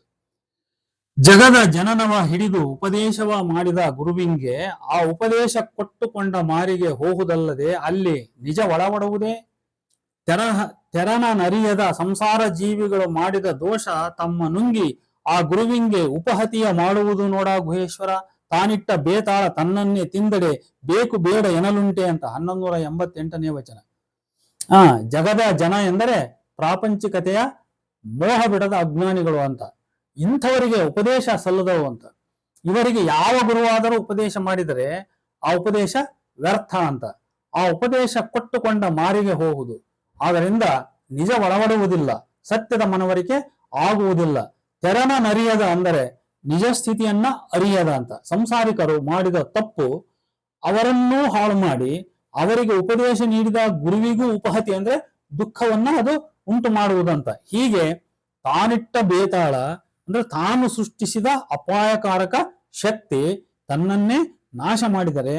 ಜಗದ ಜನನವ ಹಿಡಿದು ಉಪದೇಶವ ಮಾಡಿದ ಗುರುವಿಂಗೆ ಆ ಉಪದೇಶ ಕೊಟ್ಟುಕೊಂಡ ಮಾರಿಗೆ ಹೋಗುವುದಲ್ಲದೆ ಅಲ್ಲಿ ನಿಜ ಒಳವಡುವುದೇ. ತೆರನ ನರಿಯದ ಸಂಸಾರ ಜೀವಿಗಳು ಮಾಡಿದ ದೋಷ ತಮ್ಮ ನುಂಗಿ ಆ ಗುರುವಿಂಗೆ ಉಪಹತಿಯ ಮಾಡುವುದು ನೋಡ ಗುಹೇಶ್ವರ. ತಾನಿಟ್ಟ ಬೇತಾಳ ತನ್ನನ್ನೇ ತಿಂದಡೆ ಬೇಕು ಬೇಡ ಎನಲುಂಟೆ ಅಂತ 1188ನೇ ವಚನ. ಜಗದ ಜನ ಎಂದರೆ ಪ್ರಾಪಂಚಿಕತೆಯ ಮೋಹ ಬಿಡದ ಅಜ್ಞಾನಿಗಳು ಅಂತ. ಇಂಥವರಿಗೆ ಉಪದೇಶ ಸಲ್ಲದವು ಅಂತ. ಇವರಿಗೆ ಯಾವ ಗುರುವಾದರೂ ಉಪದೇಶ ಮಾಡಿದರೆ ಆ ಉಪದೇಶ ವ್ಯರ್ಥ ಅಂತ. ಆ ಉಪದೇಶ ಕೊಟ್ಟುಕೊಂಡ ಮಾರಿಗೆ ಹೋಗುವುದು. ಆದ್ದರಿಂದ ನಿಜ ಒಳವಡುವುದಿಲ್ಲ, ಸತ್ಯದ ಮನವರಿಕೆ ಆಗುವುದಿಲ್ಲ. ತೆರನ ನರಿಯದ ಅಂದರೆ ನಿಜ ಸ್ಥಿತಿಯನ್ನ ಅರಿಯದ ಅಂತ. ಸಂಸಾರಿಕರು ಮಾಡಿದ ತಪ್ಪು ಅವರನ್ನೂ ಹಾಳು ಮಾಡಿ ಅವರಿಗೆ ಉಪದೇಶ ನೀಡಿದ ಗುರುವಿಗೂ ಉಪಹತಿ ಅಂದ್ರೆ ದುಃಖವನ್ನ ಅದು ಉಂಟು ಮಾಡುವುದಂತ. ಹೀಗೆ ತಾನಿಟ್ಟ ಬೇತಾಳ ಅಂದ್ರೆ ತಾನು ಸೃಷ್ಟಿಸಿದ ಅಪಾಯಕಾರಕ ಶಕ್ತಿ ತನ್ನನ್ನೇ ನಾಶ ಮಾಡಿದರೆ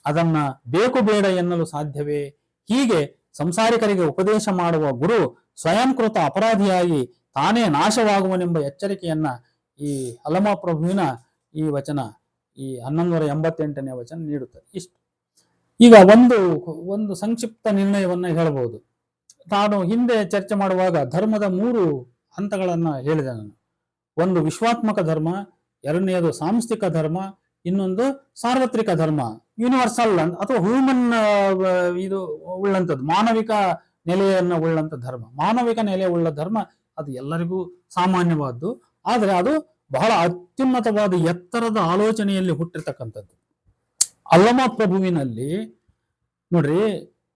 ಅದನ್ನ ಬೇಕು ಬೇಡ ಎನ್ನಲು ಸಾಧ್ಯವೇ? ಹೀಗೆ ಸಂಸಾರಿಕರಿಗೆ ಉಪದೇಶ ಮಾಡುವ ಗುರು ಸ್ವಯಂಕೃತ ಅಪರಾಧಿಯಾಗಿ ತಾನೇ ನಾಶವಾಗುವನೆಂಬ ಎಚ್ಚರಿಕೆಯನ್ನ ಈ ಅಲ್ಲಮಪ್ರಭುವಿನ ಈ ವಚನ, ಈ 1188ನೇ ವಚನ ನೀಡುತ್ತದೆ. ಇಷ್ಟು. ಈಗ ಒಂದು ಸಂಕ್ಷಿಪ್ತ ನಿರ್ಣಯವನ್ನ ಹೇಳಬಹುದು. ನಾನು ಹಿಂದೆ ಚರ್ಚೆ ಮಾಡುವಾಗ ಧರ್ಮದ 3 ಹಂತಗಳನ್ನ ಹೇಳಿದೆ ನಾನು. ಒಂದು ವಿಶ್ವಾತ್ಮಕ ಧರ್ಮ, ಎರಡನೆಯದು ಸಾಂಸ್ಥಿಕ ಧರ್ಮ, ಇನ್ನೊಂದು ಸಾರ್ವತ್ರಿಕ ಧರ್ಮ, ಯೂನಿವರ್ಸಲ್ ಅಥವಾ ಹ್ಯೂಮನ್ ಇದು ಉಳ್ಳಂಥದ್ದು, ಮಾನವಿಕ ನೆಲೆಯನ್ನು ಉಳ್ಳಂತ ಧರ್ಮ. ಮಾನವಿಕ ನೆಲೆ ಉಳ್ಳ ಧರ್ಮ ಅದು ಎಲ್ಲರಿಗೂ ಸಾಮಾನ್ಯವಾದ್ದು, ಆದರೆ ಅದು ಬಹಳ ಅತ್ಯುನ್ನತವಾದ ಎತ್ತರದ ಆಲೋಚನೆಯಲ್ಲಿ ಹುಟ್ಟಿರ್ತಕ್ಕಂಥದ್ದು. ಅಲ್ಲಮ ಪ್ರಭುವಿನಲ್ಲಿ ನೋಡ್ರಿ,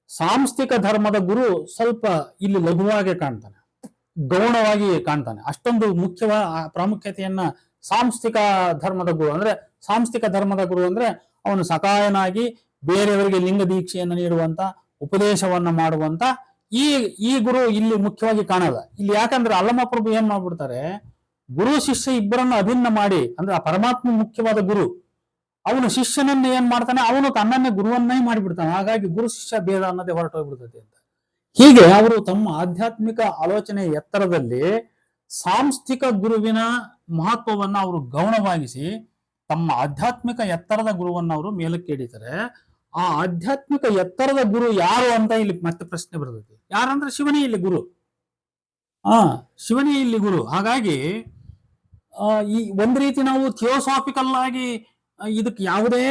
ಸಾಂಸ್ಥಿಕ ಧರ್ಮದ ಗುರು ಸ್ವಲ್ಪ ಇಲ್ಲಿ ಲಘುವಾಗಿ ಕಾಣ್ತಾನೆ, ಗೌಣವಾಗಿ ಕಾಣ್ತಾನೆ. ಅಷ್ಟೊಂದು ಪ್ರಾಮುಖ್ಯತೆಯನ್ನ ಸಾಂಸ್ಥಿಕ ಧರ್ಮದ ಗುರು ಅಂದ್ರೆ ಅವನು ಸಕಾಯನಾಗಿ ಬೇರೆಯವರಿಗೆ ಲಿಂಗ ದೀಕ್ಷೆಯನ್ನು ನೀಡುವಂತ, ಉಪದೇಶವನ್ನ ಮಾಡುವಂತ ಈ ಗುರು ಇಲ್ಲಿ ಮುಖ್ಯವಾಗಿ ಕಾಣಲ್ಲ. ಇಲ್ಲಿ ಯಾಕಂದ್ರೆ ಅಲ್ಲಮ ಪ್ರಭು ಏನ್ ಮಾಡ್ಬಿಡ್ತಾರೆ, ಗುರು ಶಿಷ್ಯ ಇಬ್ಬರನ್ನು ಅಭಿನ್ನ ಮಾಡಿ, ಅಂದ್ರೆ ಆ ಪರಮಾತ್ಮ ಮುಖ್ಯವಾದ ಗುರು, ಅವನು ಶಿಷ್ಯನನ್ನ ಏನ್ ಮಾಡ್ತಾನೆ, ಅವನು ತನ್ನನ್ನೇ ಗುರುವನ್ನೇ ಮಾಡಿಬಿಡ್ತಾನೆ. ಹಾಗಾಗಿ ಗುರು ಶಿಷ್ಯ ಭೇದ ಅನ್ನೋದೇ ಹೊರಟೋಗ್ಬಿಡ್ತದೆ ಅಂತ. ಹೀಗೆ ಅವರು ತಮ್ಮ ಆಧ್ಯಾತ್ಮಿಕ ಆಲೋಚನೆ ಎತ್ತರದಲ್ಲಿ ಸಾಂಸ್ಥಿಕ ಗುರುವಿನ ಮಹತ್ವವನ್ನ ಅವರು ಗೌಣವಾಗಿಸಿ ತಮ್ಮ ಆಧ್ಯಾತ್ಮಿಕ ಎತ್ತರದ ಗುರುವನ್ನ ಅವರು ಮೇಲಕ್ಕೆ ಹಿಡಿತಾರೆ. ಆ ಆಧ್ಯಾತ್ಮಿಕ ಎತ್ತರದ ಗುರು ಯಾರು ಅಂತ ಇಲ್ಲಿ ಮತ್ತೆ ಪ್ರಶ್ನೆ ಬರ್ತದೆ. ಯಾರಂದ್ರೆ ಶಿವನೇ ಇಲ್ಲಿ ಗುರು. ಶಿವನೇ ಇಲ್ಲಿ ಗುರು. ಹಾಗಾಗಿ ಈ ಒಂದ್ ರೀತಿ ನಾವು ಥಿಯೋಸಾಫಿಕಲ್ ಆಗಿ ಇದಕ್ಕೆ ಯಾವುದೇ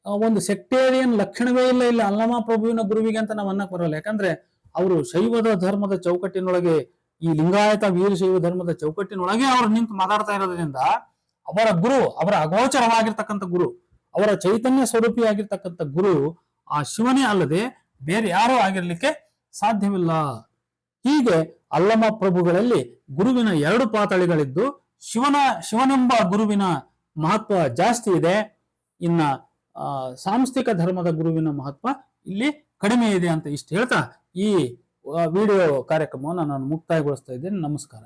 ಒಂದು ಸೆಕ್ಟೇರಿಯನ್ ಲಕ್ಷಣವೇ ಇಲ್ಲ ಇಲ್ಲಿ ಅಲ್ಲಮ ಪ್ರಭುವಿನ ಗುರುವಿಗೆ ಅಂತ ನಾವು ಅನ್ನಕ್ ಬರೋಲ್ಲ. ಯಾಕಂದ್ರೆ ಅವರು ಶೈವದ ಧರ್ಮದ ಚೌಕಟ್ಟಿನೊಳಗೆ, ಈ ಲಿಂಗಾಯತ ವೀರಶೈವ ಧರ್ಮದ ಚೌಕಟ್ಟಿನೊಳಗೆ ಅವರು ನಿಂತು ಮಾತಾಡ್ತಾ ಇರೋದ್ರಿಂದ ಅವರ ಗುರು, ಅವರ ಅಗೋಚರವಾಗಿರ್ತಕ್ಕಂಥ ಗುರು, ಅವರ ಚೈತನ್ಯ ಸ್ವರೂಪಿಯಾಗಿರ್ತಕ್ಕಂಥ ಗುರು ಆ ಶಿವನೇ ಅಲ್ಲದೆ ಬೇರೆ ಯಾರೂ ಆಗಿರ್ಲಿಕ್ಕೆ ಸಾಧ್ಯವಿಲ್ಲ. ಹೀಗೆ ಅಲ್ಲಮ ಪ್ರಭುಗಳಲ್ಲಿ ಗುರುವಿನ 2 ಪಾತಳಿಗಳಿದ್ದು ಶಿವನೆಂಬ ಗುರುವಿನ ಮಹತ್ವ ಜಾಸ್ತಿ ಇದೆ. ಇನ್ನ ಸಾಂಸ್ಥಿಕ ಧರ್ಮದ ಗುರುವಿನ ಮಹತ್ವ ಇಲ್ಲಿ ಕಡಿಮೆ ಇದೆ ಅಂತ ಇಷ್ಟು ಹೇಳ್ತಾ ಈ ವಿಡಿಯೋ ಕಾರ್ಯಕ್ರಮವನ್ನು ನಾನು ಮುಕ್ತಾಯಗೊಳಿಸ್ತಾ ಇದ್ದೇನೆ. ನಮಸ್ಕಾರ.